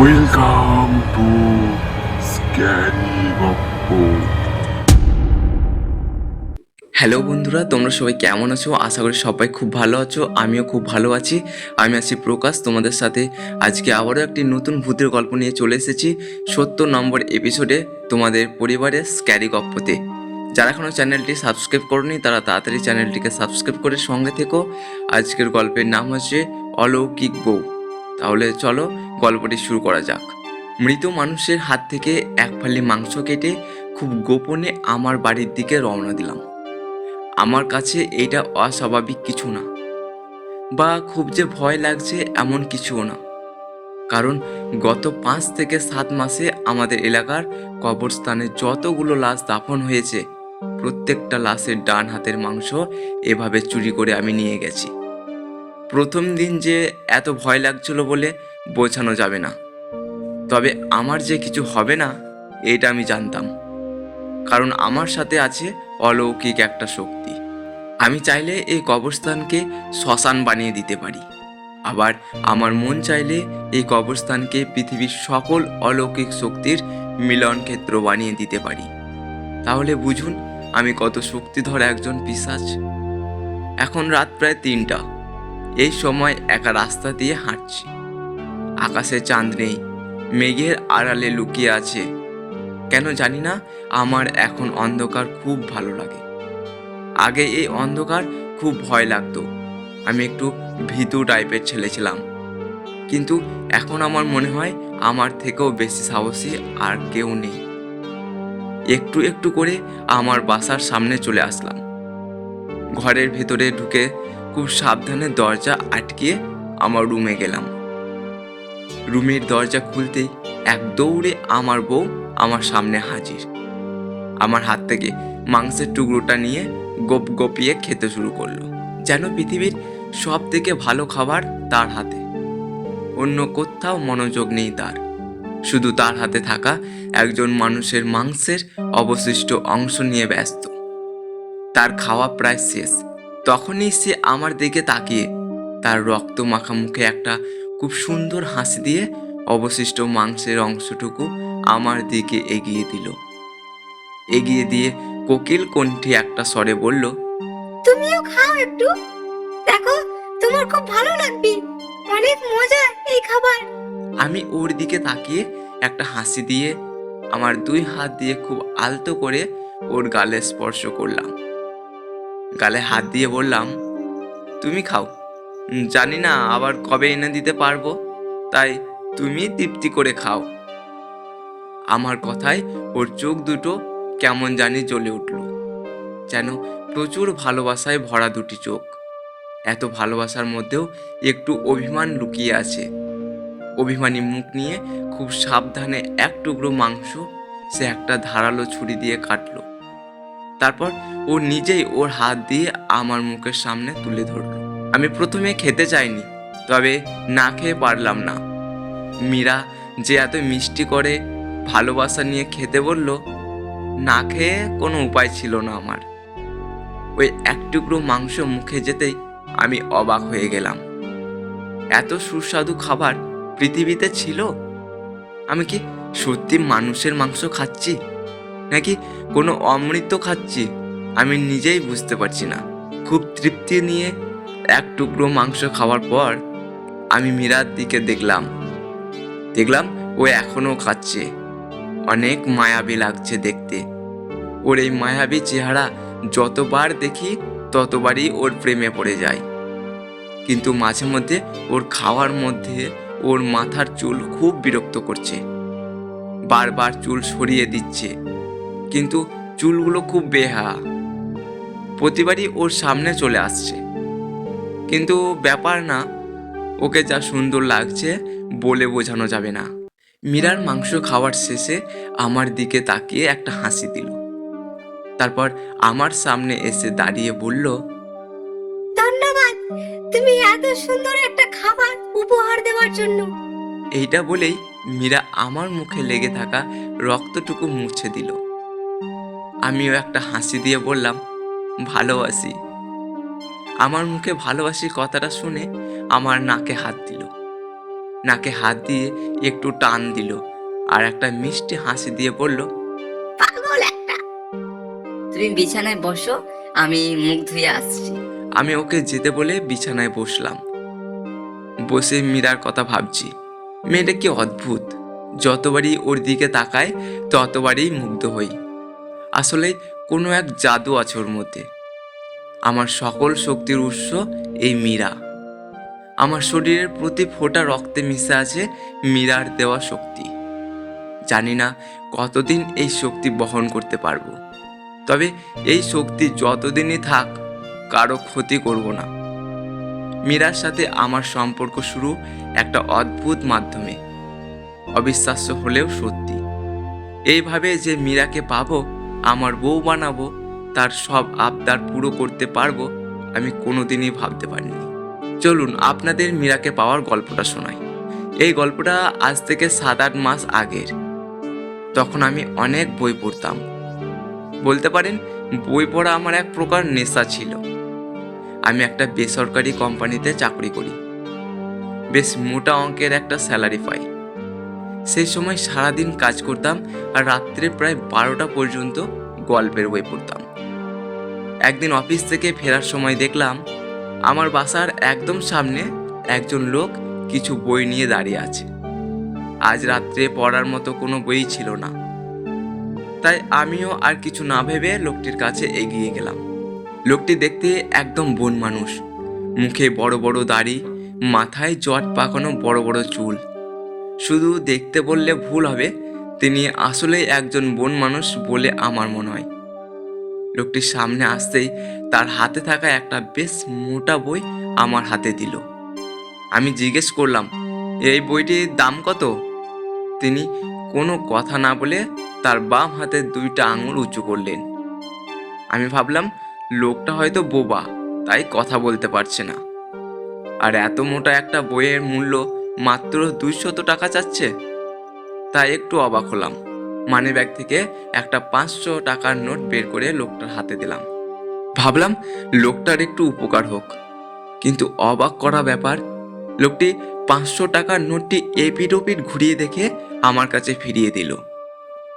Welcome to scary গপ্প। Hello বন্ধুরা, তোমরা সবাই কেমন আছো? আশা করি সবাই খুব ভালো আছো। আমিও খুব ভালো আছি। আমি আছি প্রকাশ, তোমাদের সাথে আজকে আবারও একটি নতুন ভূতের গল্প নিয়ে চলে এসেছি 70 নম্বর এপিসোডে তোমাদের পরিবারের স্ক্যারি গপ্পতে। যারা এখনও চ্যানেলটি সাবস্ক্রাইব করনি তারা তাড়াতাড়ি চ্যানেলটিকে সাবস্ক্রাইব করে সঙ্গে থেকো। আজকের গল্পের নাম হচ্ছে অলৌকিক বউ। তাহলে চলো গল্পটি শুরু করা যাক। মৃত মানুষের হাত থেকে এক ফালি মাংস কেটে খুব গোপনে আমার বাড়ির দিকে রওনা দিলাম। আমার কাছে এটা অস্বাভাবিক কিছু না, বা খুব যে ভয় লাগছে এমন কিছুও না। কারণ গত 5 থেকে 7 মাসে আমাদের এলাকার কবরস্থানে যতগুলো লাশ দাফন হয়েছে, প্রত্যেকটা লাশের ডান হাতের মাংস এভাবে চুরি করে আমি নিয়ে গেছি। প্রথম দিন যে এত ভয় লাগছিল বলে বোঝানো যাবে না। তবে আমার যে কিছু হবে না এটা আমি জানতাম, কারণ আমার সাথে আছে অলৌকিক একটা শক্তি। আমি চাইলে এই কবরস্থানকে শ্মশান বানিয়ে দিতে পারি, আবার আমার মন চাইলে এই কবরস্থানকে পৃথিবীর সকল অলৌকিক শক্তির মিলন ক্ষেত্র বানিয়ে দিতে পারি। তাহলে বুঝুন আমি কত শক্তিধর একজন পিশাচ। এখন রাত প্রায় 3টা। এই সময় একা রাস্তা দিয়ে হাঁটছি। আকাশে চাঁদ নেই, মেঘের আড়ালে লুকিয়ে আছে। কেন জানি না, আমার এখন অন্ধকার খুব ভালো লাগে। আগে এই অন্ধকার খুব ভয় লাগতো। আমি একটু ভীতু টাইপের ছেলে ছিলাম, কিন্তু এখন আমার মনে হয় আমার থেকেও বেশি সাহসী আর কেউ নেই। একটু একটু করে আমার বাসার সামনে চলে আসলাম। ঘরের ভেতরে ঢুকে খুব সাবধানে দরজা আটকিয়ে আমার রুমে গেলাম। রুমের দরজা খুলতেই এক দৌড়ে আমার বউ আমার সামনে হাজির। আমার হাত থেকে মাংসের টুকরোটা নিয়ে গোপ গপিয়ে খেতে শুরু করলো, যেন পৃথিবীর সব থেকে ভালো খাবার তার হাতে। অন্য কোথাও মনোযোগ নেই তার, শুধু তার হাতে থাকা একজন মানুষের মাংসের অবশিষ্ট অংশ নিয়ে ব্যস্ত। তার খাওয়া প্রায় শেষ, তখনই সে আমার দিকে তাকিয়ে তার রক্ত মাখা মুখে একটা খুব সুন্দর হাসি দিয়ে অবশিষ্ট মাংসের অংশটুকু আমার দিকে এগিয়ে দিয়ে কোকিল কণ্ঠে একটা স্বরে বলল, তুমিও খাও একটু, দেখো তোমার খুব ভালো লাগবে, অনেক মজা এই খাবার। আমি ওর দিকে তাকিয়ে একটা হাসি দিয়ে আমার 2 হাত দিয়ে খুব আলতো করে ওর গালে স্পর্শ করলাম। গালে হাত দিয়ে বললাম, তুমি খাও, জানি না আবার কবে এনে দিতে পারবো, তাই তুমি তৃপ্তি করে খাও। আমার কথায় ওর চোখ দুটো কেমন জানি জ্বলে উঠল, যেন প্রচুর ভালোবাসায় ভরা দুটি চোখ। এত ভালোবাসার মধ্যেও একটু অভিমান লুকিয়ে আছে। অভিমানী মুখ নিয়ে খুব সাবধানে এক টুকরো মাংস সে একটা ধারালো ছুরি দিয়ে কাটলো। তারপর ও নিজেই ওর হাত দিয়ে আমার মুখের সামনে তুলে ধরলো। আমি প্রথমে খেতে চাইনি, তবে না খেয়ে পারলাম না। মীরা যে এত মিষ্টি করে ভালোবাসা নিয়ে খেতে বলল, না খেয়ে কোনো উপায় ছিল না আমার। ওই এক টুকরো মাংস মুখে যেতেই আমি অবাক হয়ে গেলাম। এত সুস্বাদু খাবার পৃথিবীতে ছিল? আমি কি সত্যি মানুষের মাংস খাচ্ছি, নাকি কোনো অমৃত খাচ্ছি আমি নিজেই বুঝতে পারছি না। খুব তৃপ্তি নিয়ে এক টুকরো মাংস খাওয়ার পর আমি মীরার দিকে দেখলাম ও এখনো খাচ্ছে। অনেক মায়াবী লাগছে দেখতে। ওর এই মায়াবী চেহারা যতবার দেখি ততবারই ওর প্রেমে পড়ে যায়। কিন্তু মাঝে মধ্যে ওর খাওয়ার মধ্যে ওর মাথার চুল খুব বিরক্ত করছে। বারবার চুল সরিয়ে দিচ্ছে, কিন্তু চুলগুলো খুব বেহায়া। প্রতিবারই ওর সামনে চলে আসছে, কিন্তু ব্যাপার না, ওকে যা সুন্দর লাগছে বলে বোঝানো যাবে না। মীরার মাংস খাওয়ার শেষে আমার দিকে তাকিয়ে একটা হাসি দিল। তারপর আমার সামনে এসে দাঁড়িয়ে বলল, ধন্যবাদ তুমি এত সুন্দর একটা খাবার উপহার দেওয়ার জন্য। এইটা বলেই মীরা আমার মুখে লেগে থাকা রক্তটুকু মুছে দিল। আমিও একটা হাসি দিয়ে বললাম, ভালোবাসি। আমার মুখে ভালোবাসি কথাটা শুনে আমার নাকে হাত দিল। নাকে হাত দিয়ে একটু টান দিল আর একটা মিষ্টি হাসি দিয়ে বলল, পাগল একটা। তুমি বিছানায় বসো, আমি মুখ ধুয়ে আসছি। আমি ওকে যেতে বলে বিছানায় বসলাম। বসে মীরার কথা ভাবছি। মেয়েটা কি অদ্ভুত, যতবারই ওর দিকে তাকায় ততবারই মুগ্ধ হই। আসলে কোনো এক জাদু আছে ওর মধ্যে। আমার সকল শক্তির উৎস এই মীরা। আমার শরীরের প্রতি ফোঁটা রক্তে মিশে আছে মীরার দেওয়া শক্তি। জানি না কতদিন এই শক্তি বহন করতে পারবো, তবে এই শক্তি যতদিনই থাক কারো ক্ষতি করব না। মীরার সাথে আমার সম্পর্ক শুরু একটা অদ্ভুত মাধ্যমে, অবিশ্বাস্য হলেও সত্যি। এইভাবে যে মীরাকে পাবো, আমার বউ বানাবো, তার সব আবদার পুরো করতে পারবো, আমি কোনোদিনই ভাবতে পারিনি। চলুন আপনাদের মীরাকে পাওয়ার গল্পটা শোনাই। এই গল্পটা আজ থেকে 7-8 মাস আগের। তখন আমি অনেক বই পড়তাম। বলতে পারেন বই পড়া আমার এক প্রকার নেশা ছিল। আমি একটা বেসরকারি কোম্পানিতে চাকরি করি, বেশ মোটা অঙ্কের একটা স্যালারি পাই। সেই সময় সারাদিন কাজ করতাম আর রাত্রে প্রায় 12টা পর্যন্ত গল্পের বই পড়তাম। একদিন অফিস থেকে ফেরার সময় দেখলাম আমার বাসার একদম সামনে একজন লোক কিছু বই নিয়ে দাঁড়িয়ে আছে। আজ রাত্রে পড়ার মতো কোনো বই ছিল না, তাই আমিও আর কিছু না ভেবে লোকটির কাছে এগিয়ে গেলাম। লোকটি দেখতে একদম বন মানুষ, মুখে বড় বড় দাড়ি, মাথায় জট পাকানো বড় বড় চুল। শুধু দেখতে বললে ভুল হবে, তিনি আসলে একজন বন মানুষ বলে আমার মনে হয়। লোকটির সামনে আসতেই তার হাতে থাকা একটা বেশ মোটা বই আমার হাতে দিল। আমি জিজ্ঞেস করলাম, এই বইটির দাম কত? তিনি কোনো কথা না বলে তার বাম হাতের 2টা আঙুল উঁচু করলেন। আমি ভাবলাম লোকটা হয়তো বোবা, তাই কথা বলতে পারছে না। আর এত মোটা একটা বইয়ের মূল্য মাত্র 200 টাকা চাচ্ছে। তাই একটু অবাক হলাম। মানি ব্যাগ থেকে একটা 500 টাকার নোট বের করে লোকটার হাতে দিলাম। ভাবলাম লোকটার একটু উপকার হোক। কিন্তু অবাক করা ব্যাপার, লোকটি 500 টাকার নোটটি এপিট ওপিট ঘুরিয়ে দেখে আমার কাছে ফিরিয়ে দিল।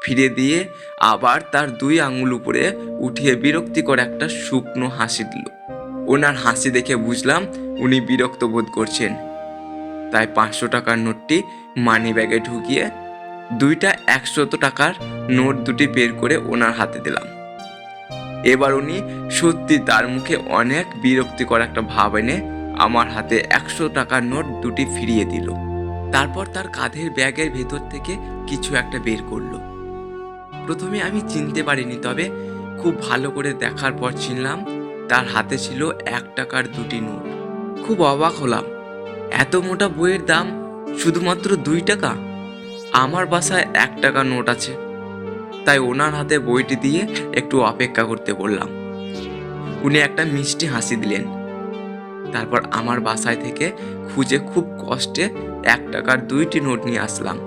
ফিরিয়ে দিয়ে আবার তার 2 আঙুল উপরে উঠিয়ে বিরক্তিকর একটা শুকনো হাসি দিল। ওনার হাসি দেখে বুঝলাম উনি বিরক্ত বোধ করছেন। তাই 500 টাকার নোটটি মানি ব্যাগে ঢুকিয়ে 2টা 100 টাকার নোট দুটি বের করে ওনার হাতে দিলাম। এবার উনি সত্যি তার মুখে অনেক বিরক্তিকর একটা ভাব এনে আমার হাতে 100 টাকার নোট দুটি ফিরিয়ে দিল। তারপর তার কাঁধের ব্যাগের ভেতর থেকে কিছু একটা বের করলো। প্রথমে আমি চিনতে পারিনি, তবে খুব ভালো করে দেখার পর চিনলাম তার হাতে ছিল 1 টাকার 2টি নোট। খুব অবাক হলাম, এত মোটা বইয়ের দাম শুধুমাত্র 2 টাকা। আমার বাসায় 1 টাকা নোট আছে, তাই ওনার হাতে বইটি দিয়ে একটু অপেক্ষা করতে বললাম। উনি একটা মিষ্টি হাসি দিলেন। তারপর আমার বাসায় থেকে খুঁজে খুব কষ্টে 1 টাকার 2টি নোট নিয়ে আসলাম।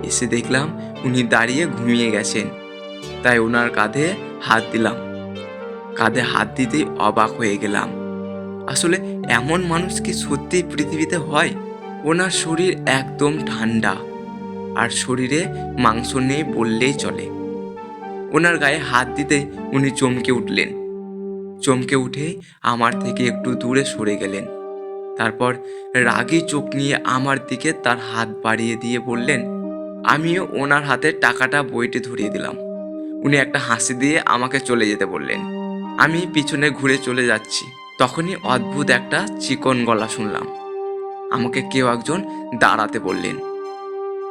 এসে দেখলাম উনি দাঁড়িয়ে ঘুমিয়ে গেছেন, তাই ওনার কাঁধে হাত দিলাম। কাঁধে হাত দিতেই অবাক হয়ে গেলাম। আসলে এমন মানুষ কি সত্যি পৃথিবীতে হয়? ওনার শরীর একদম ঠান্ডা আর শরীরে মাংস নেই বললেই চলে। ওনার গায়ে হাত দিতে উনি চমকে উঠলেন। চমকে উঠে আমার থেকে একটু দূরে সরে গেলেন। তারপর রাগী চোখ নিয়ে আমার দিকে তার হাত বাড়িয়ে দিয়ে বললেন। আমিও ওনার হাতে টাকাটা বইটি ধরিয়ে দিলাম। উনি একটা হাসি দিয়ে আমাকে চলে যেতে বললেন। আমি পিছনে ঘুরে চলে যাচ্ছি, তখনই অদ্ভুত একটা চিকন গলা শুনলাম। আমাকে কেউ একজন দাঁড়াতে বললেন।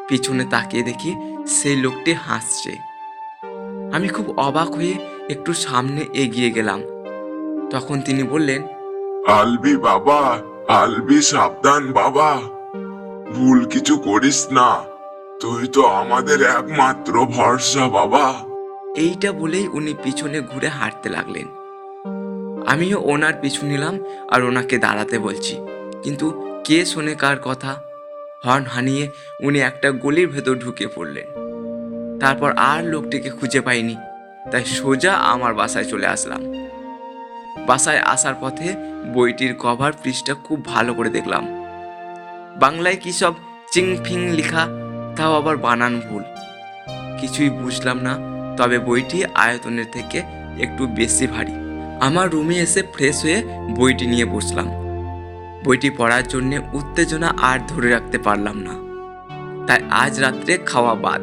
পিছনে তাকিয়ে দেখি সেই লোকটি হাসছে। আমি খুব অবাক হয়ে একটু সামনে এগিয়ে গেলাম। তখন তিনি বললেন, আলবি বাবা, আলবি সাবধান বাবা, ভুল কিছু করিস না, তুই তো আমাদের একমাত্র ভরসা বাবা। এইটা বলেই উনি পিছনে ঘুরে হাঁটতে লাগলেন। আমিও ওনার পিছু নিলাম আর ওনাকে দাঁড়াতে বলছি, কিন্তু কে শোনে কার কথা। হর্ন হানিয়ে উনি একটা গলির ভেতর ঢুকে পড়লেন। তারপর আর লোকটিকে খুঁজে পাইনি, তাই সোজা আমার বাসায় চলে আসলাম। বাসায় আসার পথে বইটির কভার পৃষ্ঠা খুব ভালো করে দেখলাম। বাংলায় কি সব চিং ফিং লেখা, তাও আবার বানান ভুল। কিছুই বুঝলাম না, তবে বইটি আয়তনের থেকে একটু বেশি ভারী। আমার রুমে এসে ফ্রেশ হয়ে বইটি নিয়ে বসলাম। বইটি পড়ার জন্যে উত্তেজনা আর ধরে রাখতে পারলাম না, তাই আজ রাত্রে খাওয়া বাদ।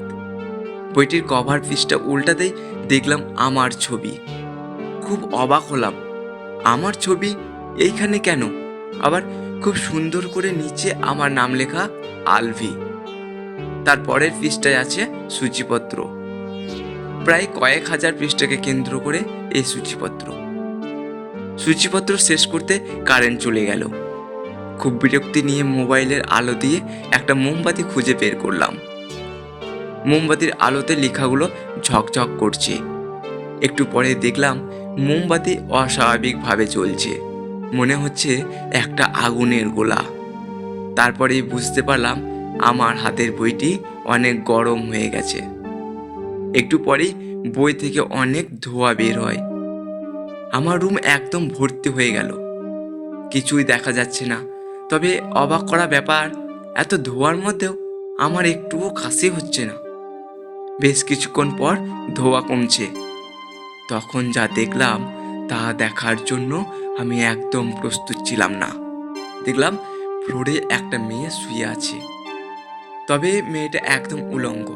বইটির কভার পিসটা উল্টাতেই দেখলাম আমার ছবি। খুব অবাক হলাম, আমার ছবি এইখানে কেন? আবার খুব সুন্দর করে নিচে আমার নাম লেখা আলভি। তার পরের পৃষ্ঠায় আছে সূচিপত্র। প্রায় কয়েক হাজার পৃষ্ঠাকে কেন্দ্র করে এই সূচিপত্র। সূচিপত্র শেষ করতে কারেন্ট চলে গেল। খুব বিরক্তি নিয়ে মোবাইলের আলো দিয়ে একটা মোমবাতি খুঁজে বের করলাম। মোমবাতির আলোতে লেখাগুলো ঝকঝক করছে। একটু পরে দেখলাম মোমবাতি অস্বাভাবিকভাবে জ্বলছে, মনে হচ্ছে একটা আগুনের গোলা। তারপরেই বুঝতে পারলাম আমার হাতের বইটি অনেক গরম হয়ে গেছে। একটু পরেই বই থেকে অনেক ধোঁয়া বের হয়। আমার রুম একদম ভর্তি হয়ে গেল, কিছুই দেখা যাচ্ছে না। তবে অবাক করা ব্যাপার, এত ধোঁয়ার মধ্যেও আমার একটুও কাশি হচ্ছে না। বেশ কিছুক্ষণ পর ধোঁয়া কমছে। তখন যা দেখলাম তা দেখার জন্য আমি একদম প্রস্তুত ছিলাম না। দেখলাম ফ্লোরে একটা মেয়ে শুয়ে আছে, তবে মেয়েটা একদম উলঙ্গ।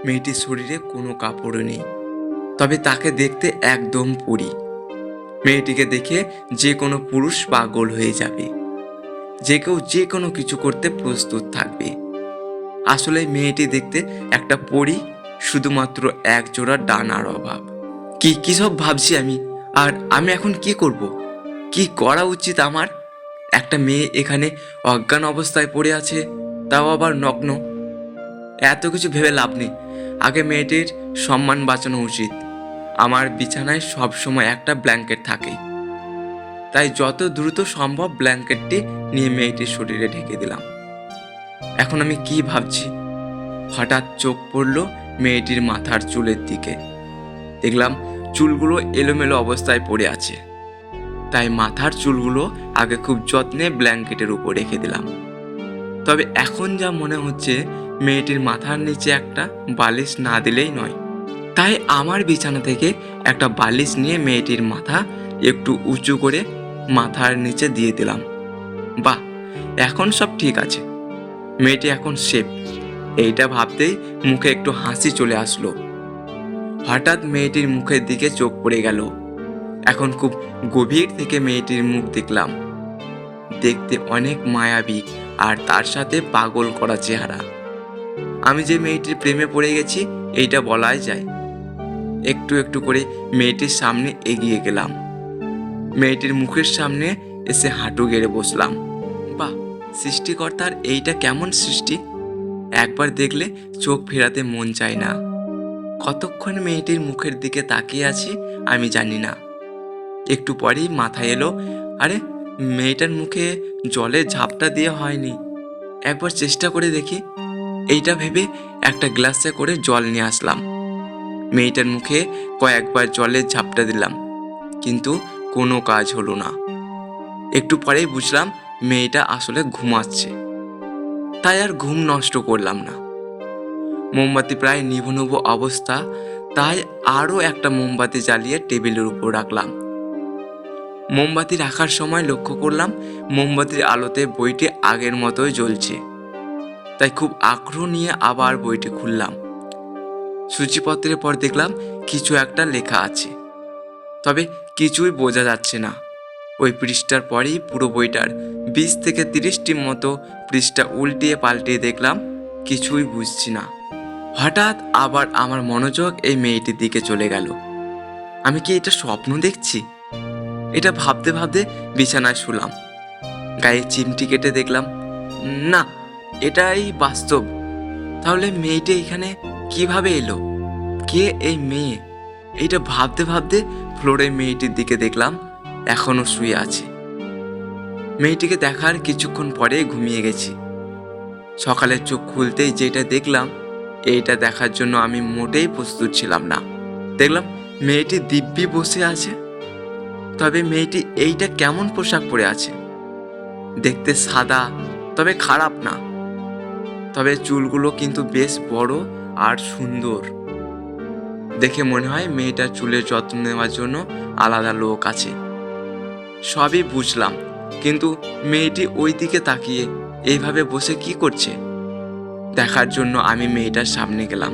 মেয়েটির শরীরে কোনো কাপড় নেই, তবে তাকে দেখতে একদম পরী। মেয়েটিকে দেখে যে কোনো পুরুষ পাগল হয়ে যাবে, যে কেউ যে কোনো কিছু করতে প্রস্তুত থাকবে। আসলে মেয়েটি দেখতে একটা পরী, শুধুমাত্র এক জোড়া ডানার অভাব। কি সব ভাবছি আমি, আর আমি এখন কি করব? কি করা উচিত আমার? একটা মেয়ে এখানে অজ্ঞান অবস্থায় পড়ে আছে, তাও আবার নগ্ন। এত কিছু ভেবে লাভ নেই, আগে মেয়েটির সম্মান বাঁচানো উচিত। আমার বিছানায় সবসময় একটা ব্ল্যাঙ্কেট থাকে, তাই যত দ্রুত সম্ভব ব্ল্যাঙ্কেটটি নিয়ে মেয়েটির শরীরে ঢেকে দিলাম। এখন আমি কি ভাবছি, হঠাৎ চোখ পড়ল মেয়েটির মাথার চুলের দিকে। দেখলাম চুলগুলো এলোমেলো অবস্থায় পড়ে আছে, তাই মাথার চুলগুলো আগে খুব যত্নে ব্ল্যাঙ্কেটের উপর রেখে দিলাম। তবে এখন যা মনে হচ্ছে, মেয়েটির মাথার নিচে একটা বালিশ না দিলেই নয়। তাই আমার বিছানা থেকে একটা বালিশ নিয়ে মেয়েটির মাথা একটু উঁচু করে মাথার নিচে দিয়ে দিলাম। বাহ, এখন সব ঠিক আছে, মেয়েটি এখন সেফ। এইটা ভাবতেই মুখে একটু হাসি চলে আসলো। হঠাৎ মেয়েটির মুখের দিকে চোখ পড়ে গেল। এখন খুব গভীর থেকে মেয়েটির মুখ দেখলাম। দেখতে অনেক মায়াবী, আর তার সাথে পাগল করা চেহারা। আমি যে মেয়েটির প্রেমে পড়ে গেছি এইটা বলাই যায়। একটু একটু করে মেয়েটির সামনে এগিয়ে গেলাম। মেয়েটির মুখের সামনে এসে হাঁটু গেড়ে বসলাম। বাহ, সৃষ্টিকর্তার এইটা কেমন সৃষ্টি! একবার দেখলে চোখ ফেরাতে মন চায় না। কতক্ষণ মেয়েটির মুখের দিকে তাকিয়ে আছি আমি জানি না। একটু পরেই মাথায় এলো, আরে মেয়েটার মুখে জলের ঝাপটা দিয়ে হয়নি, একবার চেষ্টা করে দেখি। এইটা ভেবে একটা গ্লাসে করে জল নিয়ে আসলাম। মেয়েটার মুখে কয়েকবার জলের ঝাপটা দিলাম, কিন্তু কোনো কাজ হলো না। একটু পরেই বুঝলাম মেয়েটা আসলে ঘুমাচ্ছে, তাই আর ঘুম নষ্ট করলাম না। মোমবাতি প্রায় নিভু নিভু অবস্থা, তাই আরও একটা মোমবাতি জ্বালিয়ে টেবিলের উপর রাখলাম। মোমবাতি রাখার সময় লক্ষ্য করলাম মোমবাতির আলোতে বইটি আগের মতোই জ্বলছে। তাই খুব আগ্রহ নিয়ে আবার বইটি খুললাম। সূচিপত্রের পর দেখলাম কিছু একটা লেখা আছে, তবে কিছুই বোঝা যাচ্ছে না। ওই পৃষ্ঠার পরেই পুরো বইটার 20 থেকে 30টি মতো পৃষ্ঠা উল্টিয়ে পাল্টিয়ে দেখলাম, কিছুই বুঝছি না। হঠাৎ আবার আমার মনোযোগ এই মেয়েটির দিকে চলে গেল। আমি কি এটা স্বপ্ন দেখছি? এটা ভাবতে ভাবতে বিছানায় শুলাম। গায়ে চিমটি কেটে দেখলাম, না, এটাই বাস্তব। তাহলে মেয়েটি এখানে কিভাবে এলো? কে এই মেয়ে? এইটা ভাবতে ভাবতে ফ্লোরে মেয়েটির দিকে দেখলাম, এখনো শুয়ে আছে। মেয়েটিকে দেখার কিছুক্ষণ পরে ঘুমিয়ে গেছি। সকালে চোখ খুলতেই যেটা দেখলাম, এইটা দেখার জন্য আমি মোটেই প্রস্তুত ছিলাম না। দেখলাম মেয়েটি দিব্যি বসে আছে, তবে মেয়েটি এইটা কেমন পোশাক পরে আছে? দেখতে সাদা, তবে খারাপ না। তবে চুলগুলো কিন্তু বেশ বড় আর সুন্দর। দেখে মনে হয় মেয়েটার চুলের যত্ন নেওয়ার জন্য আলাদা লোক আছে। সবই বুঝলাম, কিন্তু মেয়েটি ওই দিকে তাকিয়ে এইভাবে বসে কি করছে দেখার জন্য আমি মেয়েটার সামনে গেলাম।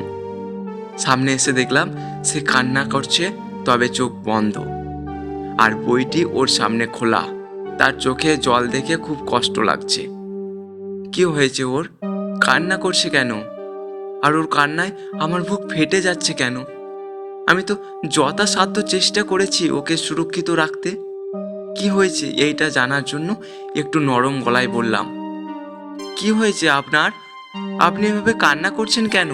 সামনে এসে দেখলাম সে কান্না করছে, তবে চোখ বন্ধ, আর বইটি ওর সামনে খোলা। তার চোখে জল দেখে খুব কষ্ট লাগছে। কি হয়েছে ওর? কান্না করছে কেন? আর ওর কান্নায় আমার বুক ফেটে যাচ্ছে কেন? আমি তো যথাসাধ্য চেষ্টা করেছি ওকে সুরক্ষিত রাখতে। কি হয়েছে এইটা জানার জন্য একটু নরম গলায় বললাম, কি হয়েছে আপনার? আপনি এভাবে কান্না করছেন কেন?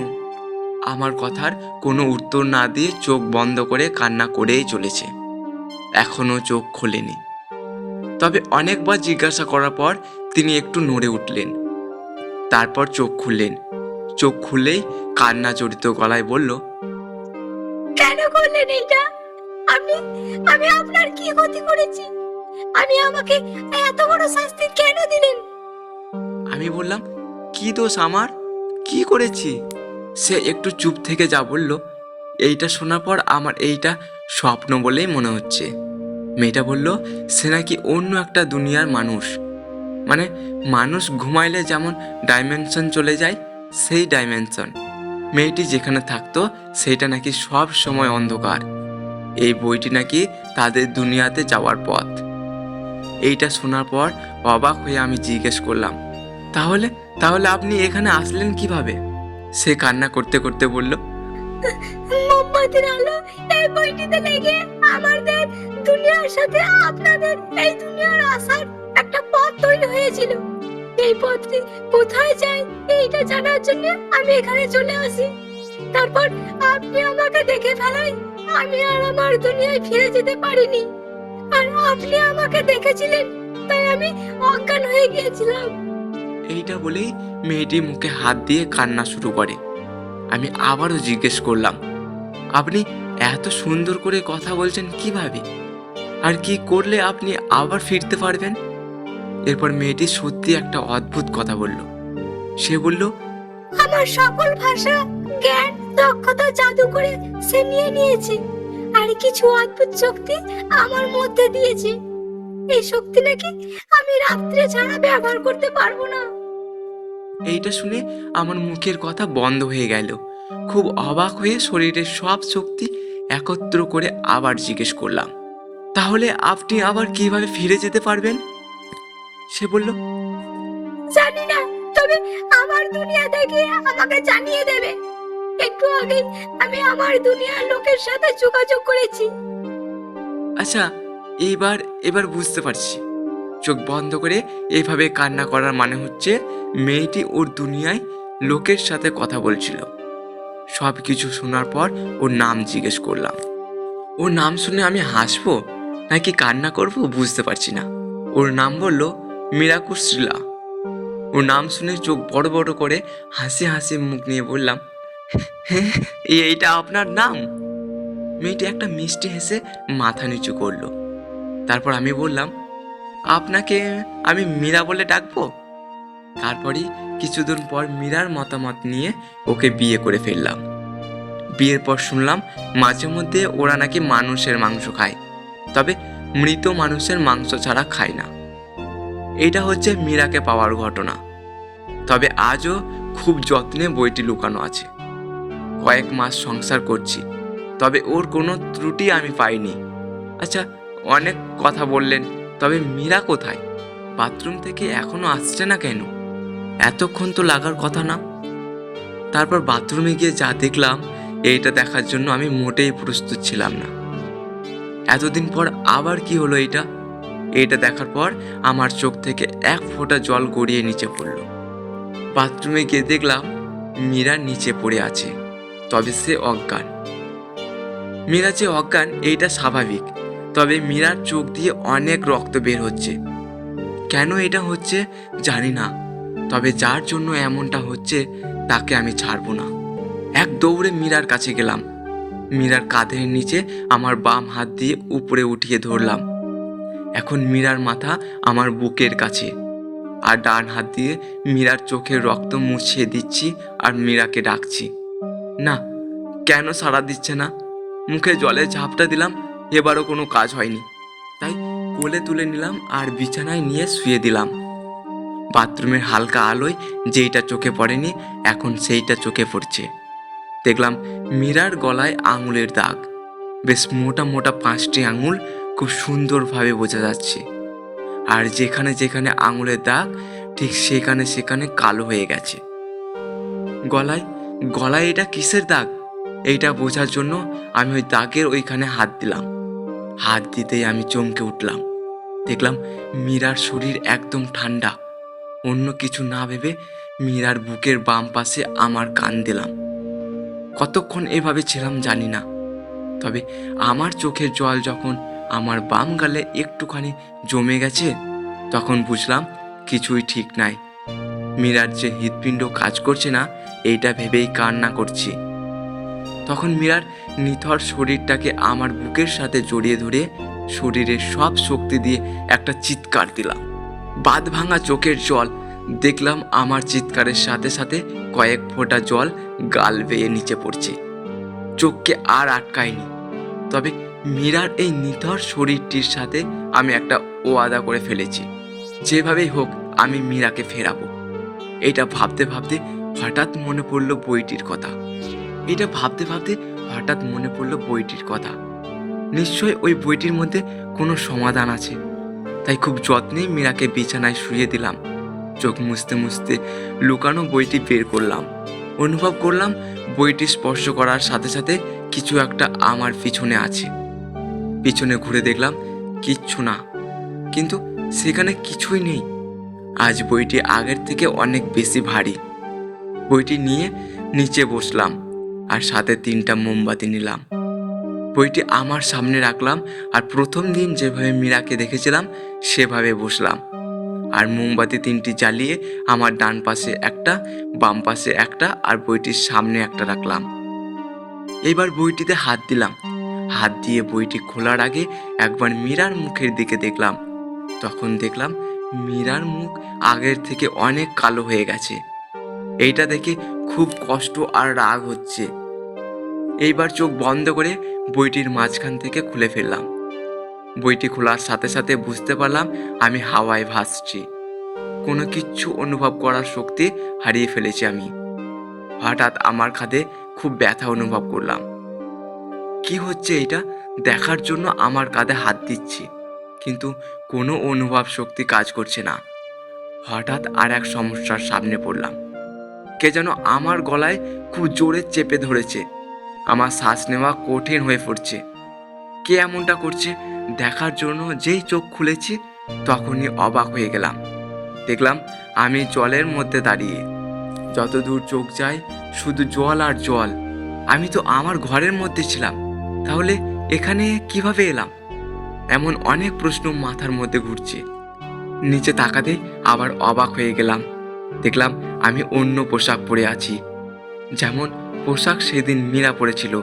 আমার কথার কোনো উত্তর না দিয়ে চোখ বন্ধ করে কান্না করেই চলেছে। এখনো চোখ খোলেনি। তবে অনেকবার জিজ্ঞাসা করার পর তিনি একটু নড়ে উঠলেন। তারপর চোখ খুললেন। চোখ খুললেই কান্না জড়িত গলায় বলল, কেন করলেন এইটা? আমি আমি আপনার কি ক্ষতি করেছি? আমাকে এত বড় শাস্তি কেন দিলেন? আমি বললাম, কি দোষ আমার? কি করেছি? সে একটু চুপ থেকে যা বলল, এইটা শোনার পর আমার এইটা স্বপ্ন বলেই মনে হচ্ছে। মেয়েটা বলল সে নাকি অন্য একটা দুনিয়ার মানুষ, মানে মানুষ ঘুমাইলে যেমন ডাইমেনশন চলে যায়, সেই ডাইমেনশন। মেয়েটি যেখানে থাকতো সেইটা নাকি সব সময় অন্ধকার। এই বইটি নাকি তাদের দুনিয়াতে যাওয়ার পথ। এইটা শোনার পর অবাক হয়ে আমি জিজ্ঞেস করলাম, তাহলে তাহলে আপনি এখানে আসলেন কিভাবে? সে কান্না করতে করতে বলল, মোমবাতির আলো এই বইটিতে লেগে আমাদের দুনিয়ার সাথে আপনাদের এই দুনিয়ার আসার একটা পথ তৈরি হয়েছিল। এই পথটি কোথায় যায় এইটা জানার জন্য আমি এখানে চলে আসি। তারপর আপনি আমাকে দেখে ফেলায় আমি আর আমার দুনিয়ায় ফিরে যেতে পারিনি। আর আপনি আমাকে দেখেছিলেন, তাই আমি অজ্ঞান হয়ে গিয়েছিলাম। এইটা বলেই মেয়েটি মুখে হাত দিয়ে কান্না শুরু করে। আমি আবারও জিজ্ঞেস করলাম, আপনি এত সুন্দর করে কথা বলছেন কিভাবে? আর কি করলে আপনি আবার ফিরতে পারবেন? এরপর মেয়েটি সত্যি একটা অদ্ভুত কথা বলল। সে বলল, আমার সকল ভাষা, জ্ঞান, দক্ষতা জাদু করে সে নিয়ে নিয়েছে, আর কিছু অদ্ভুত শক্তি আমার মধ্যে দিয়েছে। এই শক্তি নাকি আমি রাত্রে ছাড়া ব্যবহার করতে পারবো না। এইটা শুনে আমার মুখের কথা বন্ধ হয়ে গেল। খুব অবাক হয়ে শরীরের সব শক্তি একত্র করে আবার জিজ্ঞেস করলাম, তাহলে আপনি আবার কিভাবে ফিরে যেতে পারবেন? সে বলল, জানি না, তবে আমার দুনিয়া থেকে আমাকে জানিয়ে দেবে। একটু আগে আমি আমার দুনিয়ার লোকের সাথে যোগাযোগ করেছি। আচ্ছা, এবার এবার বুঝতে পারছি। চোখ বন্ধ করে এইভাবে কান্না করার মানে হচ্ছে মেয়েটি ওর দুনিয়ায় লোকের সাথে কথা বলছিল। সব কিছু শোনার পর ওর নাম জিজ্ঞেস করলাম। ওর নাম শুনে আমি হাসবো নাকি কান্না করব বুঝতে পারছি না। ওর নাম বলল মীরাকুশ্রীলা। ওর নাম শুনে চোখ বড় বড় করে হাসি হাসি মুখ নিয়ে বললাম, হ্যাঁ, এইটা আপনার নাম? মেয়েটি একটা মিষ্টি হেসে মাথা নিচু করলো। তারপর আমি বললাম, আপনাকে আমি মীরা বলে ডাকবো? তারপরই কিছুদিন পর মীরার মতামত নিয়ে ওকে বিয়ে করে ফেললাম। বিয়ের পর শুনলাম মাঝে মধ্যে ওরা নাকি মানুষের মাংস খায়, তবে মৃত মানুষের মাংস ছাড়া খায় না। এটা হচ্ছে মীরাকে পাওয়ার ঘটনা। তবে আজও খুব যত্নে বইটি লুকানো আছে। কয়েক মাস সংসার করছি, তবে ওর কোনো ত্রুটি আমি পাইনি। আচ্ছা, অনেক কথা বললেন, তবে মীরা কোথায়? বাথরুম থেকে এখনো আসছে না কেন? এতক্ষণ তো লাগার কথা না। তারপর বাথরুমে গিয়ে যা দেখলাম, এইটা দেখার জন্য আমি মোটেই প্রস্তুত ছিলাম না। এতদিন পর আবার কি হলো এইটা? এইটা দেখার পর আমার চোখ থেকে এক ফোঁটা জল গড়িয়ে নিচে পড়ল। বাথরুমে গিয়ে দেখলাম মীরা নিচে পড়ে আছে, তবে সে অজ্ঞান। মীরা যে অজ্ঞান এইটা স্বাভাবিক, তবে মীরার চোখ দিয়ে অনেক রক্ত বের হচ্ছে। কেন এটা হচ্ছে জানি না, তবে যার জন্য এমনটা হচ্ছে তাকে আমি ছাড়বো না। এক দৌড়ে মীরার কাছে গেলাম। মীরার কাঁধের নিচে আমার বাম হাত দিয়ে উপরে উঠিয়ে ধরলাম। এখন মীরার মাথা আমার বুকের কাছে। আর ডান হাত দিয়ে মীরার চোখের রক্ত মুছিয়ে দিচ্ছি আর মীরাকে ডাকছি। না, কেন সাড়া দিচ্ছে না? মুখে জলে ঝাপটা দিলাম, এবারও কোনো কাজ হয়নি। তাই কোলে তুলে নিলাম আর বিছানায় নিয়ে শুয়ে দিলাম। বাথরুমের হালকা আলোয় যেইটা চোখে পড়েনি এখন সেইটা চোখে পড়ছে। দেখলাম মীরার গলায় আঙুলের দাগ, বেশ মোটা মোটা 5টি আঙুল, খুব সুন্দরভাবে বোঝা যাচ্ছে। আর যেখানে যেখানে আঙুলের দাগ ঠিক সেখানে সেখানে কালো হয়ে গেছে। গলায় গলায় এটা কিসের দাগ এইটা বোঝার জন্য আমি ওই দাগের ওইখানে হাত দিলাম। হাত দিতেই আমি চমকে উঠলাম। দেখলাম মীরার শরীর একদম ঠান্ডা। অন্য কিছু না ভেবে মীরার বুকের বাম পাশে আমার কান দিলাম। কতক্ষণ এভাবে ছিলাম জানি না, তবে আমার চোখের জল যখন আমার বাম গালে একটুখানি জমে গেছে তখন বুঝলাম কিছুই ঠিক নাই। মীরার যে হৃৎপিণ্ড কাজ করছে না এইটা ভেবেই কান্না করছি। তখন মীরার নিথর শরীরটাকে আমার বুকের সাথে জড়িয়ে ধরে শরীরের সব শক্তি দিয়ে একটা চিৎকার দিলাম। বাঁধ ভাঙা চোখের জল দেখলাম আমার চিৎকারের সাথে সাথে কয়েক ফোঁটা জল গাল বেয়ে নিচে পড়ছে। চোখকে আর আটকায়নি, তবে মীরার এই নিথর শরীরটির সাথে আমি একটা ওয়াদা করে ফেলেছি, যেভাবেই হোক আমি মীরাকে ফেরাবো। এটা ভাবতে ভাবতে হঠাৎ মনে পড়লো বইটির কথা। নিশ্চয় ওই বইটির মধ্যে কোনো সমাধান আছে। তাই খুব যত্নে মীরাকে বিছানায় শুয়ে দিলাম। চোখ মুছতে মুছতে লুকানো বইটি বের করলাম। অনুভব করলাম বইটি স্পর্শ করার সাথে সাথে কিছু একটা আমার পিছনে আছে। পিছনে ঘুরে দেখলাম কিচ্ছু না, কিন্তু সেখানে কিছুই নেই। আজ বইটি আগের থেকে অনেক বেশি ভারী। বইটি নিয়ে নিচে বসলাম আর সাথে 3টা মোমবাতি নিলাম। বইটি আমার সামনে রাখলাম আর প্রথম দিন যেভাবে মীরাকে দেখেছিলাম সেভাবে বসলাম। আর মোমবাতি 3টি জ্বালিয়ে আমার ডান পাশে একটা, বাম পাশে একটা আর বইটির সামনে একটা রাখলাম। এবার বইটিতে হাত দিলাম। হাত দিয়ে বইটি খোলার আগে একবার মীরার মুখের দিকে দেখলাম। তখন দেখলাম মীরার মুখ আগের থেকে অনেক কালো হয়ে গেছে। এইটা দেখে খুব কষ্ট আর রাগ হচ্ছে। এইবার চোখ বন্ধ করে বইটির মাঝখান থেকে খুলে ফেললাম। বইটি খোলার সাথে সাথে বুঝতে পারলাম আমি হাওয়ায় ভাসছি। কোনো কিচ্ছু অনুভব করার শক্তি হারিয়ে ফেলেছি আমি। হঠাৎ আমার কাঁধে খুব ব্যথা অনুভব করলাম। কি হচ্ছে এটা দেখার জন্য আমার কাঁধে হাত দিচ্ছি, কিন্তু কোনো অনুভব শক্তি কাজ করছে না। হঠাৎ আর এক সমস্যার সামনে পড়লাম। কে যেন আমার গলায় খুব জোরে চেপে ধরেছে। আমার শ্বাস নেওয়া কঠিন হয়ে পড়ছে। কে এমনটা করছে দেখার জন্য যেই চোখ খুলেছি তখনই অবাক হয়ে গেলাম। দেখলাম আমি জলের মধ্যে দাঁড়িয়ে। যতদূর চোখ যায় শুধু জল আর জল। আমি তো আমার ঘরের মধ্যে ছিলাম, তাহলে এখানে কিভাবে এলাম? এমন অনেক প্রশ্ন মাথার মধ্যে ঘুরছে। নিচে তাকাতে আবার অবাক হয়ে গেলাম। দেখলাম আমি অন্য পোশাক পরে আছি, যেমন পোশাক সেদিন মীরা পরেছিল,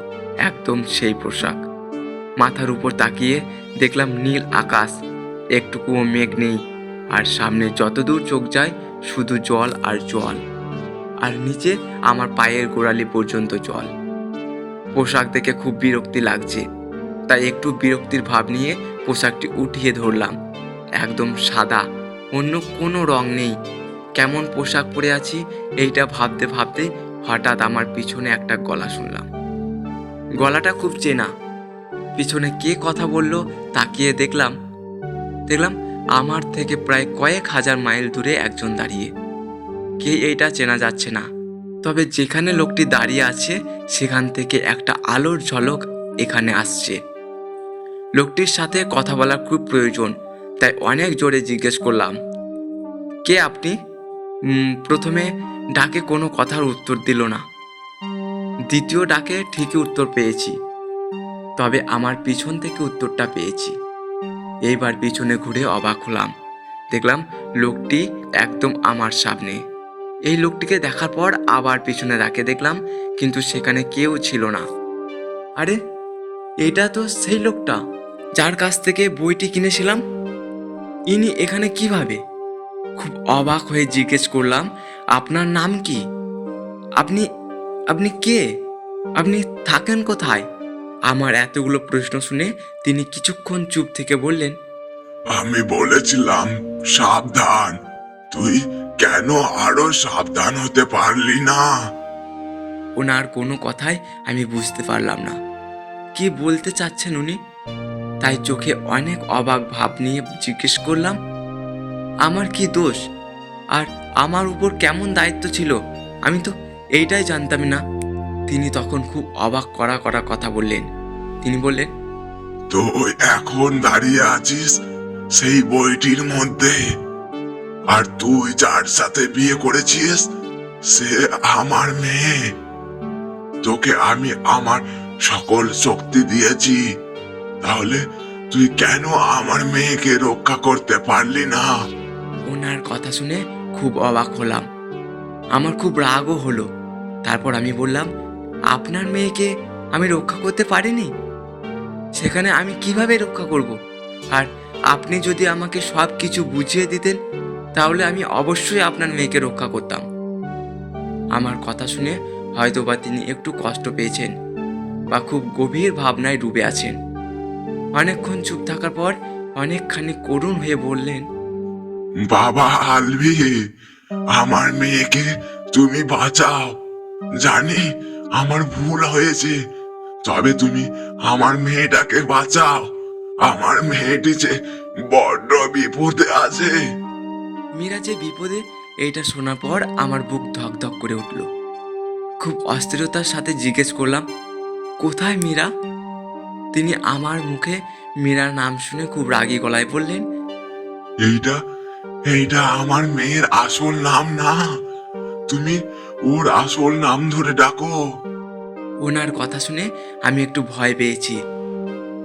একদম সেই পোশাক। মাথার উপর তাকিয়ে দেখলাম নীল আকাশ, একটুকুও মেঘ নেই। আর সামনে যতদূর চোখ যায় শুধু জল আর জল। আর নিচে আমার পায়ের গোড়ালি পর্যন্ত জল। পোশাক দেখে খুব বিরক্তি লাগছে, তাই একটু বিরক্তির ভাব নিয়ে পোশাকটি উঠিয়ে ধরলাম। একদম সাদা, অন্য কোনো রং নেই। কেমন পোশাক পরে আছি এইটা ভাবতে ভাবতে হঠাৎ আমার পিছনে একটা গলা শুনলাম। গলাটা খুব চেনা। পিছনে কে কথা বলল তাকিয়ে দেখলাম আমার থেকে প্রায় কয়েক হাজার মাইল দূরে একজন দাঁড়িয়ে। কে এইটা চেনা যাচ্ছে না, তবে যেখানে লোকটি দাঁড়িয়ে আছে সেখান থেকে একটা আলোর ঝলক এখানে আসছে। লোকটির সাথে কথা বলার খুব প্রয়োজন, তাই অনেক জোরে জিজ্ঞেস করলাম, কে আপনি? প্রথমে ডাকে কোনো কথার উত্তর দিল না। দ্বিতীয় ডাকে ঠিকই উত্তর পেয়েছি, তবে আমার পিছন থেকে উত্তরটা পেয়েছি। এইবার পিছনে ঘুরে অবাক হলাম। দেখলাম লোকটি একদম আমার সামনে। এই লোকটিকে দেখার পর আবার পিছনে তাকে দেখলাম, কিন্তু সেখানে কেউ ছিল না। আরে, এটা তো সেই লোকটা যার কাছ থেকে বইটি কিনেছিলাম। ইনি এখানে কিভাবে? খুব অবাক হয়ে জিজ্ঞেস করলাম, আপনার নাম কি? আপনি আপনি কে? আপনি থাকেন কোথায়? আমার এতগুলো প্রশ্ন শুনে তিনি কিছুক্ষণ চুপ থেকে বললেন, আমি বলেছিলাম সাবধান, তুই কেন আরো সাবধান হতে পারলি না? ওনার কোনো কথাই আমি বুঝতে পারলাম না কি বলতে চাচ্ছেন উনি। তাই চোখে অনেক অবাক ভাব নিয়ে জিজ্ঞেস করলাম, আমার কি দোষ আর আমার উপর কেমন দায়িত্ব ছিল, আমি তো এইটাই জানতাম না। তিনি তখন খুব অবাক করা করা কথা বললেন। তিনি বললেন, তুই এখন দাঁড়িয়ে আছিস সেই বইটির মধ্যে, আর তুই যার সাথে বিয়ে করেছিস সে আমার মেয়ে। তোকে আমি আমার সকল শক্তি দিয়েছি, তাহলে তুই কেন আমার মেয়েকে রক্ষা করতে পারলি না? ওনার কথা শুনে খুব অবাক হলাম, আমার খুব রাগও হলো। তারপর আমি বললাম, আপনার মেয়েকে আমি রক্ষা করতে পারিনি, সেখানে আমি কিভাবে রক্ষা করব? আর আপনি যদি আমাকে সব কিছু বুঝিয়ে দিতেন তাহলে আমি অবশ্যই আপনার মেয়েকে রক্ষা করতাম। আমার কথা শুনে হয়তোবা তিনি একটু কষ্ট পেয়েছেন বা খুব গভীর ভাবনায় ডুবে আছেন। অনেকক্ষণ চুপ থাকার পর অনেকখানি করুণ হয়ে বললেন, বাবা আলভি, আমার মেয়েকে তুমি বাঁচাও। জানি আমার ভুল হয়েছে, তবে তুমি আমার মেয়েটাকে বাঁচাও। আমার মেয়েটি যে বড্ড বিপদে আছে। মীরা যে বিপদে, এইটা শোনার পর আমার বুক ধক ধক করে উঠল। খুব অস্থিরতার সাথে জিজ্ঞেস করলাম, কোথায় মীরা? তিনি আমার মুখে মীরার নাম শুনে খুব রাগী গলায় বললেন, এইটা এইটা আমার মেয়ের আসল নাম না, তুমি ওর আসল নাম ধরে ডাকো। ওনার কথা শুনে আমি একটু ভয় পেয়েছি।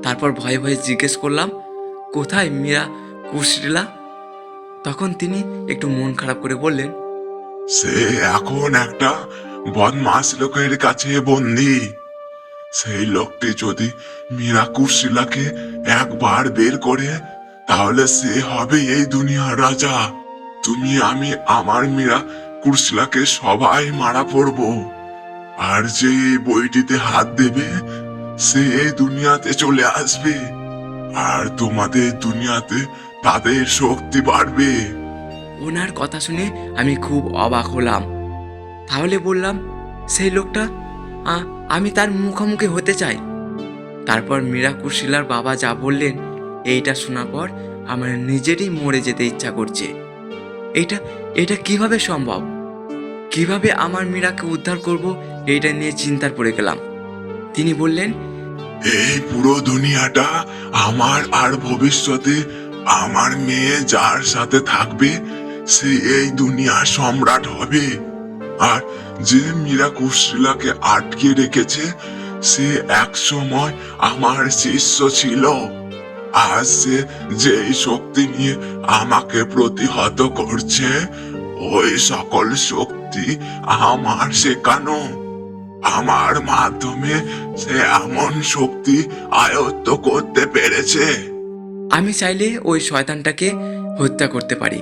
তারপর ভয়ে ভয়ে জিজ্ঞেস করলাম, কোথায় মীরা কুশলীলা? তখন তিনি একটু মন খারাপ করে বললেন, সে এখন একটা বদমাস লোকের কাছে বন্দি। সেই লোকটি যদি মীরা কুশীলাকে একবার বের করে, তাহলে সে হবে এই দুনিয়ার রাজা। তুমি আমি আমার মীরা কুশীলাকে সবাই মারা পড়বো, আর যে এই বইটিতে হাত দেবে সে এই দুনিয়াতে চলে আসবে, আর তোমাদের দুনিয়াতে তাদের শক্তি বাড়বে। ওনার কথা শুনে আমি খুব অবাক হলাম। তাহলে বললাম, সেই লোকটা, আমি তার মুখোমুখি হতে চাই। তারপর মীরা কুশীলার বাবা যা বললেন, এইটা শোনার পর আমার নিজেরই মরে যেতে ইচ্ছা করছে। এইটা এটা কিভাবে সম্ভব? কিভাবে আমার মীরাকে উদ্ধার করব, এইটা নিয়ে চিন্তার পড়ে গেলাম। তিনি বললেন, এই পুরো দুনিয়াটা আমার, আর ভবিষ্যতে আমার মেয়ে যার সাথে থাকবে সে এই দুনিয়ার সম্রাট হবে। আর যে মীরা কুশীলাকে আটকে রেখেছে সে এক সময় আমার শিষ্য ছিল। আজ সে যেই শক্তি নিয়ে আমাকে প্রতিহত করছে, ওই সকল শক্তি আমার শেখানো। আমার মাধ্যমে সে এমন শক্তি আয়ত্ত করতে পেরেছে। আমি চাইলে ওই শয়তানটাকে হত্যা করতে পারি,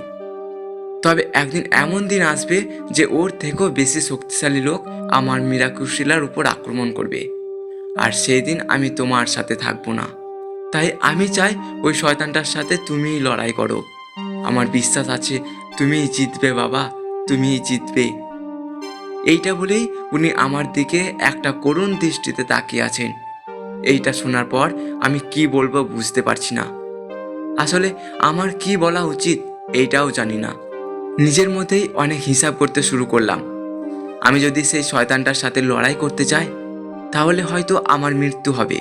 তবে একদিন এমন দিন আসবে যে ওর থেকেও বেশি শক্তিশালী লোক আমার মীরা কুশীলার উপর আক্রমণ করবে, আর সেই দিন আমি তোমার সাথে থাকবো না। তাই আমি চাই ওই শয়তানটার সাথে তুমিই লড়াই করো। আমার বিশ্বাস আছে তুমিই জিতবে বাবা, তুমিই জিতবে। এইটা বলেই উনি আমার দিকে একটা করুণ দৃষ্টিতে তাকিয়ে আছেন। এইটা শোনার পর আমি কি বলবো বুঝতে পারছি না। আসলে আমার কি বলা উচিত এইটাও জানি না। নিজের মধ্যেই অনেক হিসাব করতে শুরু করলাম। আমি যদি সেই শয়তানটার সাথে লড়াই করতে চাই তাহলে হয়তো আমার মৃত্যু হবে।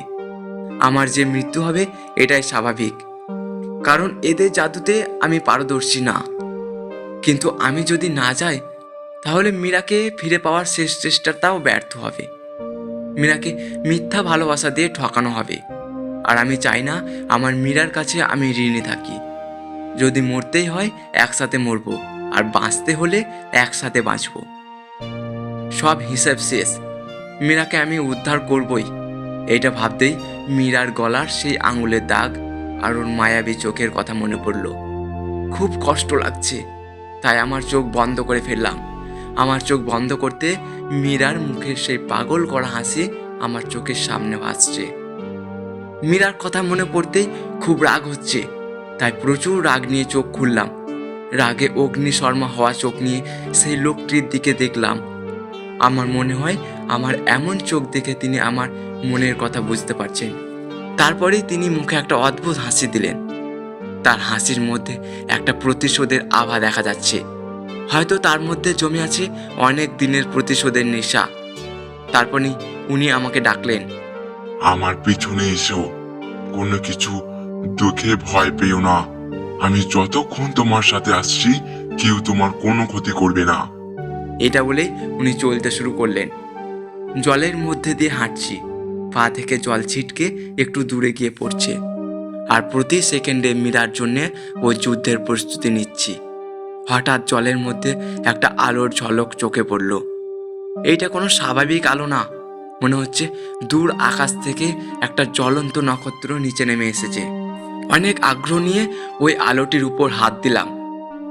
আমার যে মৃত্যু হবে এটাই স্বাভাবিক, কারণ এদের জাদুতে আমি পারদর্শী না। কিন্তু আমি যদি না যাই তাহলে মীরাকে ফিরে পাওয়ার শেষ চেষ্টাটাও ব্যর্থ হবে। মীরাকে মিথ্যা ভালোবাসা দিয়ে ঠকানো হবে, আর আমি চাই না আমার মীরার কাছে আমি ঋণী থাকি। যদি মরতেই হয় একসাথে মরবো, আর বাঁচতে হলে একসাথে বাঁচবো। সব হিসাব শেষ, মীরাকে আমি উদ্ধার করবই। এইটা ভাবতেই মীরার গলার সেই আঙুলের দাগ আর ওর মায়াবী চোখের কথা মনে পড়ল। খুব কষ্ট লাগছে। তাই আমার চোখ বন্ধ করে ফেললাম। আমার চোখ বন্ধ করতে মীরার মুখের সেই পাগল করা হাসি আমার চোখের সামনে ভাসছে। মীরার কথা মনে পড়তেই খুব রাগ হচ্ছে, তাই প্রচুর রাগ নিয়ে চোখ খুললাম। রাগে অগ্নিশর্মা হওয়া চোখ নিয়ে সেই লোকটির দিকে দেখলাম। আমার মনে হয় আমার এমন চোখ দেখে তিনি আমার মনের কথা বুঝতে পারছেন। তারপরেই তিনি মুখে একটা অদ্ভুত হাসি দিলেন। তার হাসির মধ্যে একটা প্রতিশোধের আভা দেখা যাচ্ছে। হয়তো তার মধ্যে জমে আছে অনেক দিনের প্রতিশোধের নেশা। তারপরই উনি আমাকে ডাকলেন। আমার পিছনে এসো, কোনো কিছু দেখে ভয় পেও না। আমি যতক্ষণ তোমার সাথে আসছি কেউ তোমার কোনো ক্ষতি করবে না। এটা বলে উনি চলতে শুরু করলেন। জলের মধ্যে দিয়ে হাঁটছি, পা থেকে জল ছিটকে একটু দূরে গিয়ে পড়ছে, আর প্রতি সেকেন্ডে মীরার জন্যে ওই যুদ্ধের প্রস্তুতি নিচ্ছি। হঠাৎ জলের মধ্যে একটা আলোর ঝলক চোখে পড়ল। এইটা কোনো স্বাভাবিক আলো না, মনে হচ্ছে দূর আকাশ থেকে একটা জ্বলন্ত নক্ষত্র নিচে নেমে এসেছে। অনেক আগ্রহ নিয়ে ওই আলোটির উপর হাত দিলাম।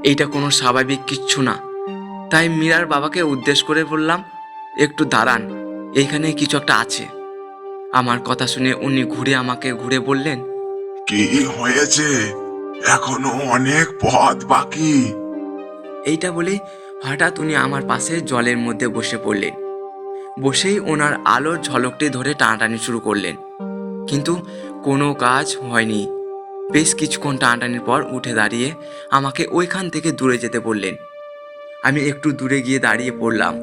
এইটা কোনো স্বাভাবিক কিচ্ছু না। তাই মীরার বাবাকে উদ্দেশ্য করে বললাম, একটু দাঁড়ান, এইখানে কিছু একটা আছে। আমার কথা শুনে উনি আমাকে ঘুরে বললেন, কি হয়েছে? এখনো অনেক পথ বাকি। এইটা বলেই হঠাৎ উনি আমার পাশে জলের মধ্যে বসে পড়লেন। বসেই ওনার আলোর ঝলকটি ধরে টানাটানি শুরু করলেন, কিন্তু কোনো কাজ হয়নি। বেশ কিছুক্ষণ টানাটানির পর উঠে দাঁড়িয়ে আমাকে ওইখান থেকে দূরে যেতে বললেন। আমি একটু দূরে গিয়ে দাঁড়িয়ে পড়লাম।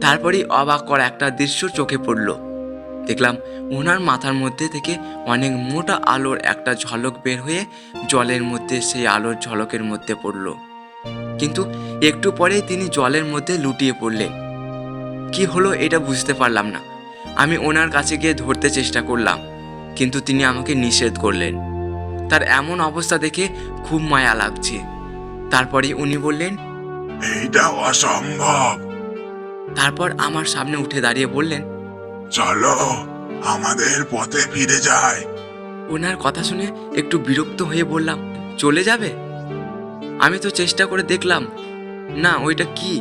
তারপরেই অবাক করা একটা দৃশ্য চোখে পড়ল। দেখলাম ওনার মাথার মধ্যে থেকে অনেক মোটা আলোর একটা ঝলক বের হয়ে জলের মধ্যে সেই আলোর ঝলকের মধ্যে পড়ল। কিন্তু একটু পরেই তিনি জলের মধ্যে লুটিয়ে পড়লেন। কি হলো এটা বুঝতে পারলাম না। আমি ওনার কাছে গিয়ে ধরতে চেষ্টা করলাম, কিন্তু তিনি আমাকে নিষেধ করলেন। তার এমন অবস্থা দেখে খুব মায়া লাগছে। তারপরে উনি বললেন, এইটা অসম্ভব। তারপর আমার সামনে উঠে দাঁড়িয়ে বললেন, চলো আমাদের পথে ফিরে যাই। ওনার কথা শুনে একটু বিরক্ত হয়ে বললাম, চলে যাবে? আমি তো চেষ্টা করে দেখলাম না, ওইটা কি,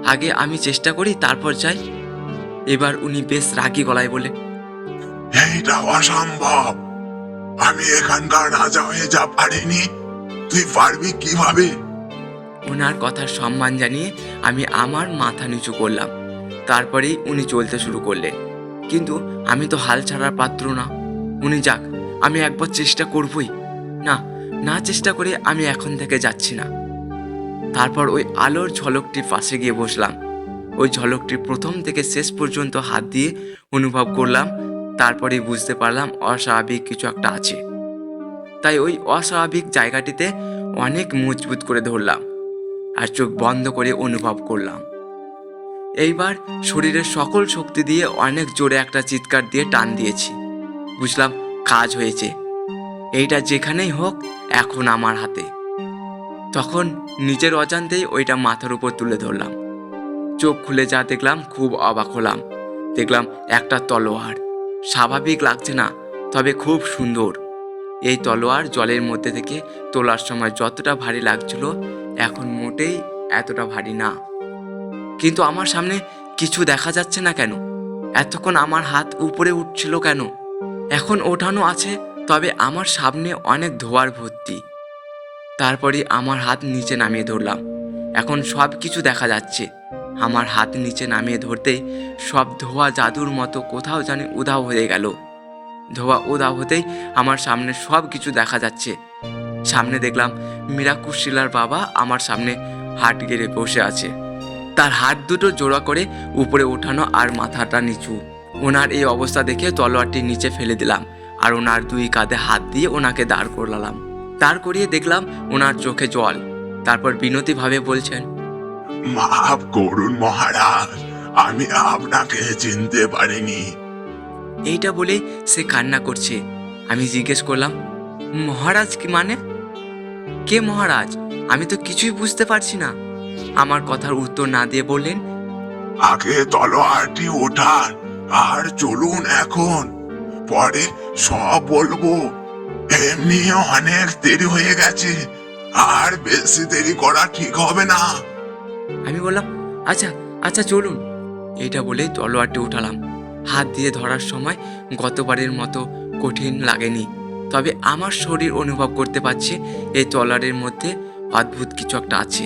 আগে আমি চেষ্টা করি তারপর যাই। এবার উনি বেশ রাগী গলায় বলে, এইটা অসম্ভব। আমি এখানকার রাজা হয়ে যা পারিনি, তুই পারবি কিভাবে? ওনার কথার সম্মান জানিয়ে আমি আমার মাথা নিচু করলাম। তারপরেই উনি চলতে শুরু করলেন। কিন্তু আমি তো হাল ছাড়ার পাত্র না। উনি যাক, আমি একবার চেষ্টা করবই। না, না চেষ্টা করে আমি এখন থেকে যাচ্ছি না। তারপর ওই আলোর ঝলকটির পাশে গিয়ে বসলাম। ওই ঝলকটির প্রথম থেকে শেষ পর্যন্ত হাত দিয়ে অনুভব করলাম। তারপরেই বুঝতে পারলাম অস্বাভাবিক কিছু একটা আছে। তাই ওই অস্বাভাবিক জায়গাটিতে অনেক মজবুত করে ধরলাম আর চোখ বন্ধ করে অনুভব করলাম। এইবার শরীরের সকল শক্তি দিয়ে অনেক জোরে একটা চিৎকার দিয়ে টান দিয়েছি। বুঝলাম কাজ হয়েছে। এইটা যেখানেই হোক এখন আমার হাতে। তখন নিজের অজান্তেই ওইটা মাথার উপর তুলে ধরলাম। চোখ খুলে যা দেখলাম খুব অবাক হলাম। দেখলাম একটা তলোয়ার। স্বাভাবিক লাগছে না, তবে খুব সুন্দর। এই তলোয়ার জলের মধ্যে থেকে তোলার সময় যতটা ভারী লাগছিল, এখন মোটেই এতটা ভারী না। কিন্তু আমার সামনে কিছু দেখা যাচ্ছে না কেন? এতক্ষণ আমার হাত উপরে উঠছিল কেন? এখন ওঠানো আছে, তবে আমার সামনে অনেক ধোঁয়ার ভর্তি। তারপরে আমার হাত নিচে নামিয়ে ধরলাম। এখন সব কিছু দেখা যাচ্ছে। আমার হাত নিচে নামিয়ে ধরতেই সব ধোঁয়া জাদুর মতো কোথাও জানি উধাও হয়ে গেল। ধোঁয়া উধাও হতেই আমার সামনে সব কিছু দেখা যাচ্ছে। সামনে দেখলাম মীরাকুশিলার বাবা আমার সামনে হাত গেড়ে বসে আছে। তার হাত দুটো জোড়া করে উপরে ওঠানো আর মাথাটা নিচু। ওনার এই অবস্থা দেখে তলোয়ারটি নিচে ফেলে দিলাম আর ওনার দুই কাঁধে হাত দিয়ে ওনাকে দাঁড় করালাম। দাঁড় করিয়ে দেখলাম ওনার চোখে জল। তারপর বিনতীভাবে বলছেন, মাফ করুন মহারাজ, আমি আপনাকে চিনতে পারিনি। এইটা বলেই সে কান্না করছে। আমি জিজ্ঞেস করলাম, মহারাজ কি মানে? কে মহারাজ? আমি তো কিছুই বুঝতে পারছি না। আমার কথার উত্তর না দিয়ে বললেন, আগে তলোয়ারটি ওঠান আর চলুন এখন, পরে সব বলবো। এমনি অনেক দেরি হয়ে গেছে, আর বেশি দেরি করা ঠিক হবে না। আমি বললাম, আচ্ছা আচ্ছা চলুন। এইটা বলেই তলোয়ারটি উঠালাম। হাত দিয়ে ধরার সময় গতবারের মতো কঠিন লাগেনি, তবে আমার শরীর অনুভব করতে পারছে এই তলোয়ারের মধ্যে অদ্ভুত কিছু একটা আছে।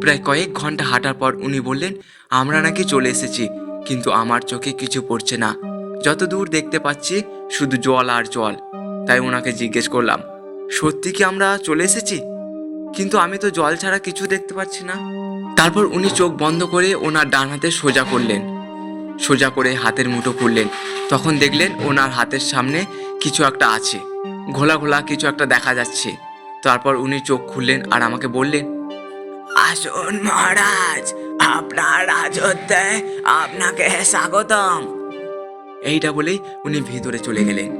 প্রায় কয়েক ঘন্টা হাঁটার পর উনি বললেন, আমরা নাকি চলে এসেছি, কিন্তু আমার চোখে কিছু পড়ছে না। যত দূর দেখতে পাচ্ছি শুধু জল আর জল। তাই ওনাকে জিজ্ঞেস করলাম, সত্যি কি আমরা চলে এসেছি? কিন্তু আমি তো জল ছাড়া কিছু দেখতে পাচ্ছি না। তারপর উনি চোখ বন্ধ করে ওনার ডান হাতে সোজা করলেন, সোজা করে হাতের মুঠো খুললেন। তখন দেখলেন ওনার হাতের সামনে কিছু একটা আছে, ঘোলা ঘোলা কিছু একটা দেখা যাচ্ছে। তারপর উনি চোখ খুললেন আর আমাকে বললেন, আসুন মহারাজ, আপনার রাজত্বে আপনাকে স্বাগতম। এইটা বলেই উনি ভিতরে চলে গেলেন।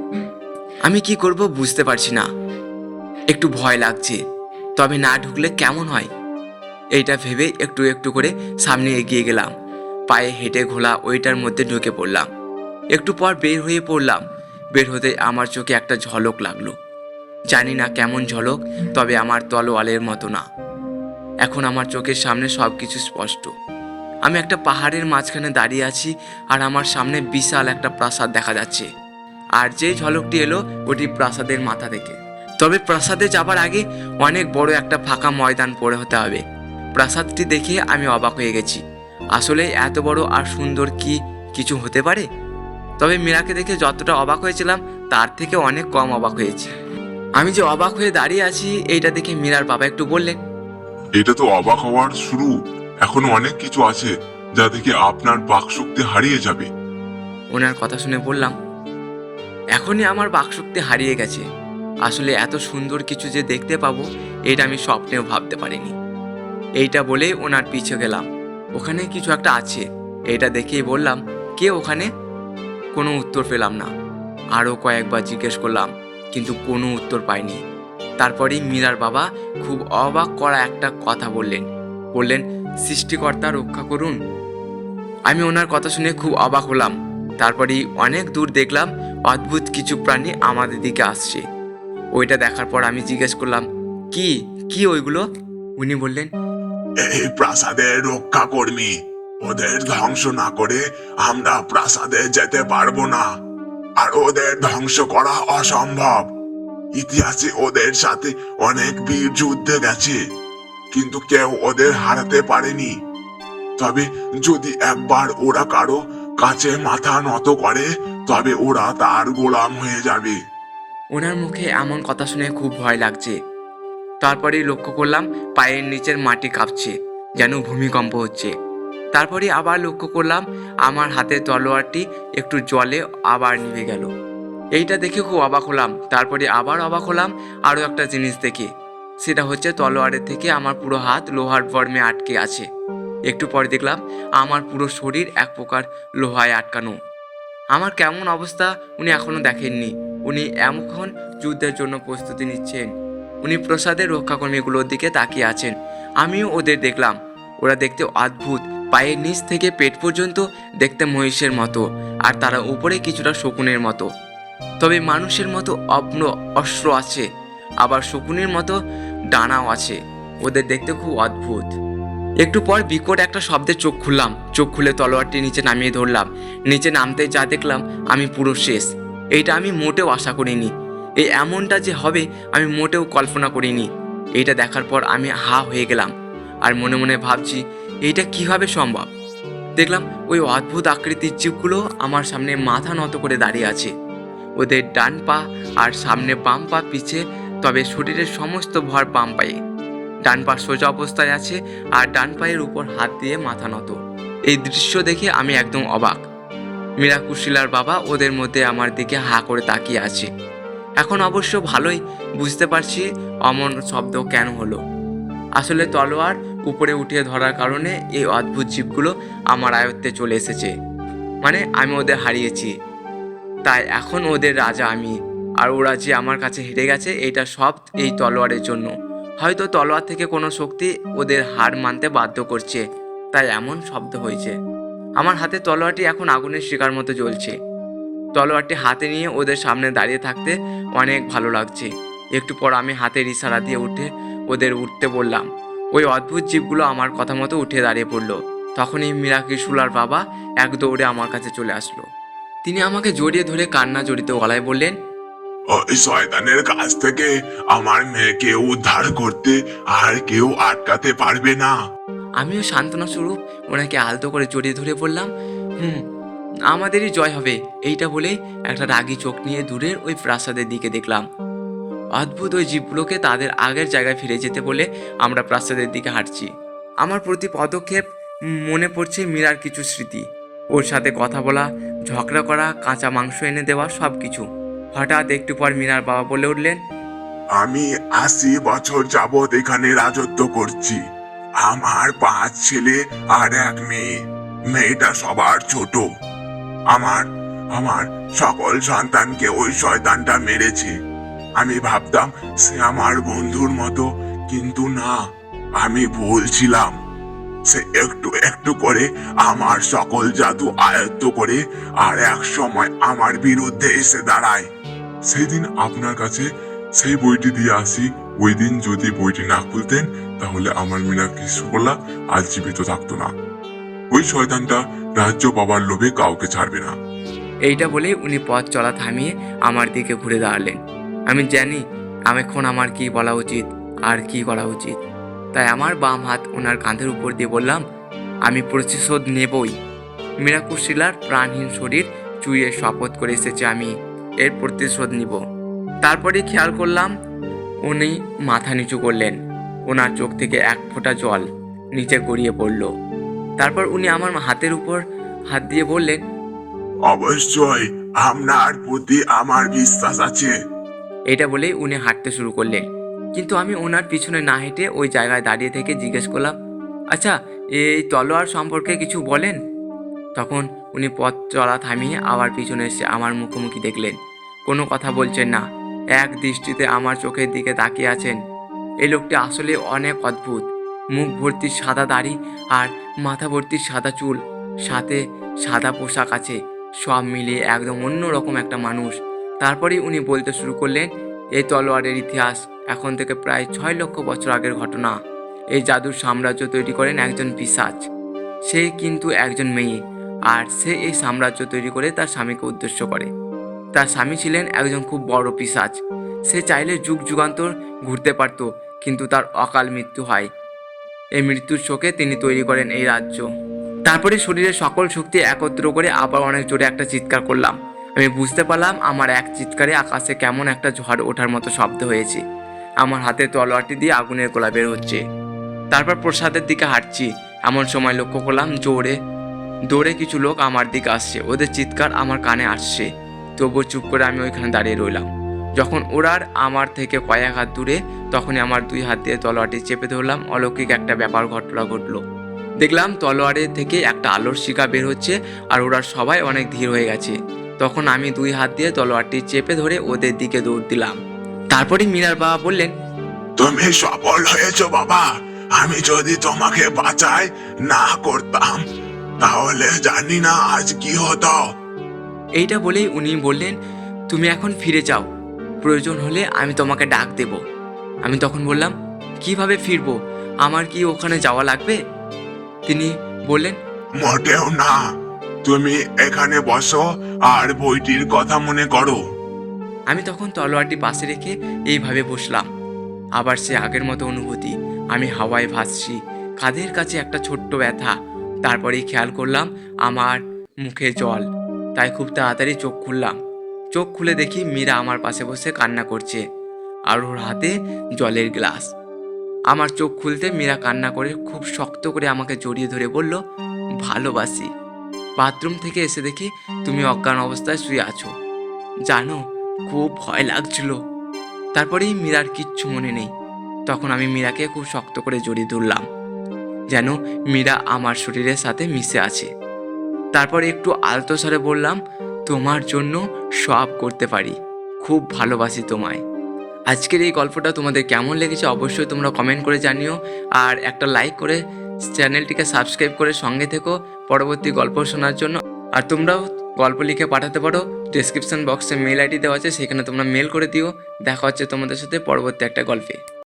আমি কি করব বুঝতে পারছি না, একটু ভয় লাগছে, তবে না ঢুকলে কেমন হয় এইটা ভেবে একটু একটু করে সামনে এগিয়ে গেলাম। পায়ে হেঁটে ঘোলা ওইটার মধ্যে ঢুকে পড়লাম। একটু পর বের হয়ে পড়লাম। বের হতে আমার চোখে একটা ঝলক লাগলো। জানি না কেমন ঝলক, তবে আমার তলোয়ারের মতো না। এখন আমার চোখের সামনে সব কিছু স্পষ্ট। আমি একটা পাহাড়ের মাঝখানে দাঁড়িয়ে আছি আর আমার সামনে বিশাল একটা প্রাসাদ দেখা যাচ্ছে। আর যেই ঝলকটি এলো ওটি প্রাসাদের মাথা থেকে। তবে প্রাসাদে যাবার আগে অনেক বড় একটা ফাঁকা ময়দান পড়ে হতে হবে। প্রাসাদটি দেখে আমি অবাক হয়ে গেছি। আসলে এত বড় আর সুন্দর কি কিছু হতে পারে? তবে মীরাকে দেখে যতটা অবাক হয়েছিলাম তার থেকে অনেক কম অবাক হয়েছি। আমি যে অবাক হয়ে দাঁড়িয়ে আছি এইটা দেখে মীরার বাবা একটু বললেন, এটা তো অবাক হওয়ার শুরু, এখনো অনেক কিছু আছে যা দেখে আপনার বাকশক্তি হারিয়ে যাবে। ওনার কথা শুনে বললাম, এখনই আমার বাকশক্তি হারিয়ে গেছে। আসলে এত সুন্দর কিছু যে দেখতে পাবো এটা আমি স্বপ্নেও ভাবতে পারিনি। এইটা বলেই ওনার পিছে গেলাম। ওখানে কিছু একটা আছে, এইটা দেখেই বললাম, কে ওখানে? কোনো উত্তর পেলাম না। আরও কয়েকবার জিজ্ঞেস করলাম, কিন্তু কোনো উত্তর পাইনি। তারপরেই মীরার বাবা খুব অবাক করা একটা কথা বললেন, সৃষ্টিকর্তা রক্ষা করুন। আমি ওনার কথা শুনে খুব অবাক হলাম। তারপরেই অনেক দূর দেখলাম অদ্ভুত কিছু প্রাণী আমাদের দিকে আসছে। ওইটা দেখার পর আমি জিজ্ঞেস করলাম, কি কি ওইগুলো? উনি বললেন, এই প্রাসাদের রক্ষা কর্মী, ওদের ধ্বংস না করে আমরা প্রাসাদে যেতে পারবো না, আর ওদের ধ্বংস করা অসম্ভব। ইতিহাসে ওদের সাথে অনেক বীর যুদ্ধে গেছে, কিন্তু কেউ ওদের হারাতে পারেনি। তবে যদি একবার ওরা কারো কাছে মাথা নত করে, তবে ওরা তার গোলাম হয়ে যাবে। ওনার মুখে এমন কথা শুনে খুব ভয় লাগছে। তারপরেই লক্ষ্য করলাম পায়ের নিচের মাটি কাঁপছে, যেন ভূমিকম্প হচ্ছে। তারপরে আবার লক্ষ্য করলাম আমার হাতের তলোয়ারটি একটু জলে আবার নিভে গেল। এইটা দেখে খুব অবাক হলাম। তারপরে আবার অবাক হলাম আরও একটা জিনিস দেখে। সেটা হচ্ছে তলোয়ারের থেকে আমার পুরো হাত লোহার বর্মে আটকে আছে। একটু পরে দেখলাম আমার পুরো শরীর এক প্রকার লোহায় আটকানো। আমার কেমন অবস্থা উনি এখনো দেখেননি। উনি এখন যুদ্ধের জন্য প্রস্তুতি নিচ্ছেন। উনি প্রসাদের রক্ষাকর্মীগুলোর দিকে তাকিয়ে আছেন। আমিও ওদের দেখলাম। ওরা দেখতে অদ্ভুত, পায়ের নিচ থেকে পেট পর্যন্ত দেখতে মহিষের মতো, আর তারা উপরে কিছুটা শকুনের মতো। তবে মানুষের মতো অস্ত্র আছে, আবার শকুনের মতো ডানাও আছে। ওদের দেখতে খুব অদ্ভুত। একটু পর বিকট একটা শব্দে চোখ খুললাম। চোখ খুলে তলোয়ারটি নিচে নামিয়ে ধরলাম। নিচে নামতে যা দেখলাম আমি পুরো শেষ। এইটা আমি মোটেও আশা করিনি। এই এমনটা যে হবে আমি মোটেও কল্পনা করিনি। এইটা দেখার পর আমি হা হয়ে গেলাম আর মনে মনে ভাবছি এইটা কিভাবে সম্ভব। দেখলাম ওই অদ্ভুত আকৃতির জীবগুলো আমার সামনে মাথা নত করে দাঁড়িয়ে আছে। ওদের ডান পা আর সামনে বাম পা পিছে, তবে শরীরের সমস্ত ভর বাম পায়ে। ডান পা সোজা অবস্থায় আছে আর ডান পায়ের উপর হাত দিয়ে মাথা নত। এই দৃশ্য দেখে আমি একদম অবাক। মীরা কুশিলার বাবা ওদের মধ্যে আমার দিকে হা করে তাকিয়ে আছে। এখন অবশ্য ভালোই বুঝতে পারছি অমন শব্দ কেন হলো। আসলে তলোয়ার উপরে উঠিয়ে ধরার কারণে এই অদ্ভুত জীবগুলো আমার আয়ত্তে চলে এসেছে। মানে আমি ওদের হারিয়েছি, তাই এখন ওদের রাজা আমি। আর ওরা যে আমার কাছে হেরে গেছে এটা সব এই তলোয়ারের জন্য। হয়তো তলোয়ার থেকে কোনো শক্তি ওদের হার মানতে বাধ্য করছে, তাই এমন শব্দ হয়েছে। আমার হাতে তলোয়ারটি এখন আগুনের শিকার মতো জ্বলছে। তলোয়ারটি হাতে নিয়ে ওদের সামনে দাঁড়িয়ে থাকতে অনেক ভালো লাগছে। একটু পর আমি হাতের ইশারা দিয়ে উঠে ওদের উঠতে বললাম। ওই অদ্ভুত জীবগুলো আমার কথা মতো উঠে দাঁড়িয়ে পড়লো। তখনই মীরা কিশুলার বাবা এক দৌড়ে আমার কাছে চলে আসলো। তিনি আমাকে জড়িয়ে ধরে কান্না জড়িত গলায় বললেন, ওই শয়তানের কাছ থেকে আমার মেয়েকে উদ্ধার করতে আর কেউ আটকাতে পারবে না। আমিও সান্ত্বনা স্বরূপ ওনাকে আলতো করে জড়িয়ে ধরে বললাম, আমাদেরই জয় হবে। এইটা বলেই একটা রাগী চোখ নিয়ে দূরের ওই প্রাসাদের দিকে দেখলাম। অদ্ভুত ওই জীবগুলোকে তাদের আগের জায়গায় ফিরে যেতে বলে আমরা প্রাসাদের দিকে হাঁটছি। আমার প্রতি পদক্ষেপ মনে পড়ছে মীরার কিছু স্মৃতি, ওর সাথে কথা বলা, ঝগড়া করা, কাঁচা মাংস এনে দেওয়া, সব কিছু। হঠাৎ একটু পর মীরার বাবা বলে উঠলেন, আমি 80 বছর যাবৎ এখানে রাজত্ব করছি। আমার 5 ছেলে আর 1 মেয়ে। মেয়েটা সবার ছোট। আমার আমার সকল সন্তানকে ওই শয়তানটা মেরেছে। আমি ভাবতাম সে আমার বন্ধুর মতো, কিন্তু না, আমি ভুল ছিলাম। সে একটু একটু করে আমার সকল জাদু আয়ত্ত করে আর এক সময় আমার বিরুদ্ধে এসে দাঁড়ায়। সেদিন আপনার কাছে সেই বইটি দিয়ে আসি। ওই দিন যদি বইটি না খুলতেন, তাহলে আমার মীরা কিশুকলা আজ জীবিত থাকতো না। ওই শয়তানটা রাজ্য পাবার লোভে কাউকে ছাড়বে না। এইটা বলে উনি পথ চলা থামিয়ে আমার দিকে ঘুরে দাঁড়ালেন। আমি জানি এখন আমার কি বলা উচিত আর কি করা উচিত, তাই আমার বাম হাত ওনার কাঁধের উপর দিয়ে বললাম, আমি প্রতিশোধ নেবই। মীরা কুশিলার প্রাণহীন শরীর চুইয়ে শপথ করে এসেছে, আমি এর প্রতিশোধ নিব। তারপরে খেয়াল করলাম উনি মাথা নিচু করলেন। ওনার চোখ থেকে এক ফোঁটা জল নিচে গড়িয়ে পড়ল। তারপর উনি আমার হাতের উপর হাত দিয়ে বললেন, অবশ্যই আপনার প্রতি আমার বিশ্বাস আছে। এটা বলেই উনি হাঁটতে শুরু করলেন। কিন্তু আমি ওনার পিছনে না হেঁটে ওই জায়গায় দাঁড়িয়ে থেকে জিজ্ঞেস করলাম, আচ্ছা, এই তলোয়ার সম্পর্কে কিছু বলেন। তখন উনি পথ চলা থামিয়ে আবার পিছনে এসে আমার মুখোমুখি দেখলেন। কোনো কথা বলছেন না, এক দৃষ্টিতে আমার চোখের দিকে তাকিয়ে আছেন। এই লোকটি আসলে অনেক অদ্ভুত। মুখ ভর্তি সাদা দাড়ি আর মাথা ভর্তি সাদা চুল, সাথে সাদা পোশাক আছে, সব মিলিয়ে একদম অন্যরকম একটা মানুষ। তারপরেই উনি বলতে শুরু করলেন, এই তলোয়ারের ইতিহাস এখন থেকে প্রায় 6 লক্ষ বছর আগের ঘটনা। এই জাদুর সাম্রাজ্য তৈরি করেন একজন পিশাচ। সে কিন্তু একজন মেয়ে, আর সে এই সাম্রাজ্য তৈরি করে তার স্বামীকে উদ্দেশ্য করে। তার স্বামী ছিলেন একজন খুব বড় পিশাচ। সে চাইলে যুগ যুগান্তর ঘুরতে পারত, কিন্তু তার অকাল মৃত্যু হয়। এই মৃত্যুর শোকে তিনি তৈরি করেন এই রাজ্য। তারপরে শরীরের সকল শক্তি একত্র করে আবার অনেক জোরে একটা চিৎকার করলাম। আমি বুঝতে পারলাম আমার এক চিৎকারে আকাশে কেমন একটা ঝড় ওঠার মতো শব্দ হয়েছে। আমার হাতে তলোয়ারটি দিয়ে আগুনের গোলা বের হচ্ছে। তারপর প্রসাদের দিকে হাঁটছি, এমন সময় লক্ষ্য করলাম দৌড়ে কিছু লোক আমার দিকে আসছে। ওদের চিৎকার আমার কানে আসছে, তবুও চুপ করে আমি ওইখানে দাঁড়িয়ে রইলাম। যখন ওরার আমার থেকে কয়েক হাত দূরে, তখনই আমার 2 হাত দিয়ে তলোয়ারটি চেপে ধরলাম। অলৌকিক একটা ব্যাপার ঘটলো। দেখলাম তলোয়ারের থেকে একটা আলোর শিখা বের হচ্ছে, আর ওরা সবাই অনেক ধীর হয়ে গেছে। তখন আমি 2 হাত দিয়ে তলোয়ারটি চেপে ধরে ওদের দিকে দৌড় দিলাম। তারপরে মীরার বাবা বললেন, তুমি সফল হয়েছো বাবা। আমি যদি তোমাকে বাঁচাই না করতাম, তাহলে জানি না আজ কি হতো। এইটা বলেই উনি বললেন, তুমি এখন ফিরে যাও, প্রয়োজন হলে আমি তোমাকে ডাক দেব। আমি তখন বললাম, কিভাবে ফিরবো? আমার কি ওখানে যাওয়া লাগবে? তিনি বললেন, মোটেও না, তুমি এখানে বসো আর বইটির কথা মনে করো। আমি তখন তলোয়ারটি পাশে রেখে এইভাবে বসলাম। আবার সে আগের মতো অনুভূতি, আমি হাওয়ায় ভাসছি, কাঁধের কাছে একটা ছোট্ট ব্যথা। তারপরেই খেয়াল করলাম আমার মুখে জল, তাই খুব তাড়াতাড়ি চোখ খুললাম। চোখ খুলে দেখি মীরা আমার পাশে বসে কান্না করছে, আর ওর হাতে জলের গ্লাস। আমার চোখ খুলতে মীরা কান্না করে খুব শক্ত করে আমাকে জড়িয়ে ধরে বলল, ভালোবাসি। বাথরুম থেকে এসে দেখি তুমি অজ্ঞান অবস্থায় শুয়ে আছো। জানো, খুব ভয় লাগছিল। তারপরেই মীরার কিচ্ছু মনে নেই। তখন আমি মীরাকে খুব শক্ত করে জড়িয়ে ধরলাম, যেন মীরা আমার শরীরের সাথে মিশে আছে। তারপর একটু আলতো স্বরে বললাম, তোমার জন্য সব করতে পারি, খুব ভালোবাসি তোমায়। আজকের এই গল্পটা তোমাদের কেমন লেগেছে অবশ্যই তোমরা কমেন্ট করে জানিও, আর একটা লাইক করে চ্যানেলটিকে সাবস্ক্রাইব করে সঙ্গে থেকো পরবর্তী গল্প শোনার জন্য। আর তোমরাও গল্প লিখে পাঠাতে পারো, ডেসক্রিপশন বক্সে মেল আইডি দেওয়া আছে, সেখানে তোমরা মেল করে দিও। দেখা হচ্ছে তোমাদের সাথে পরবর্তী একটা গল্পে।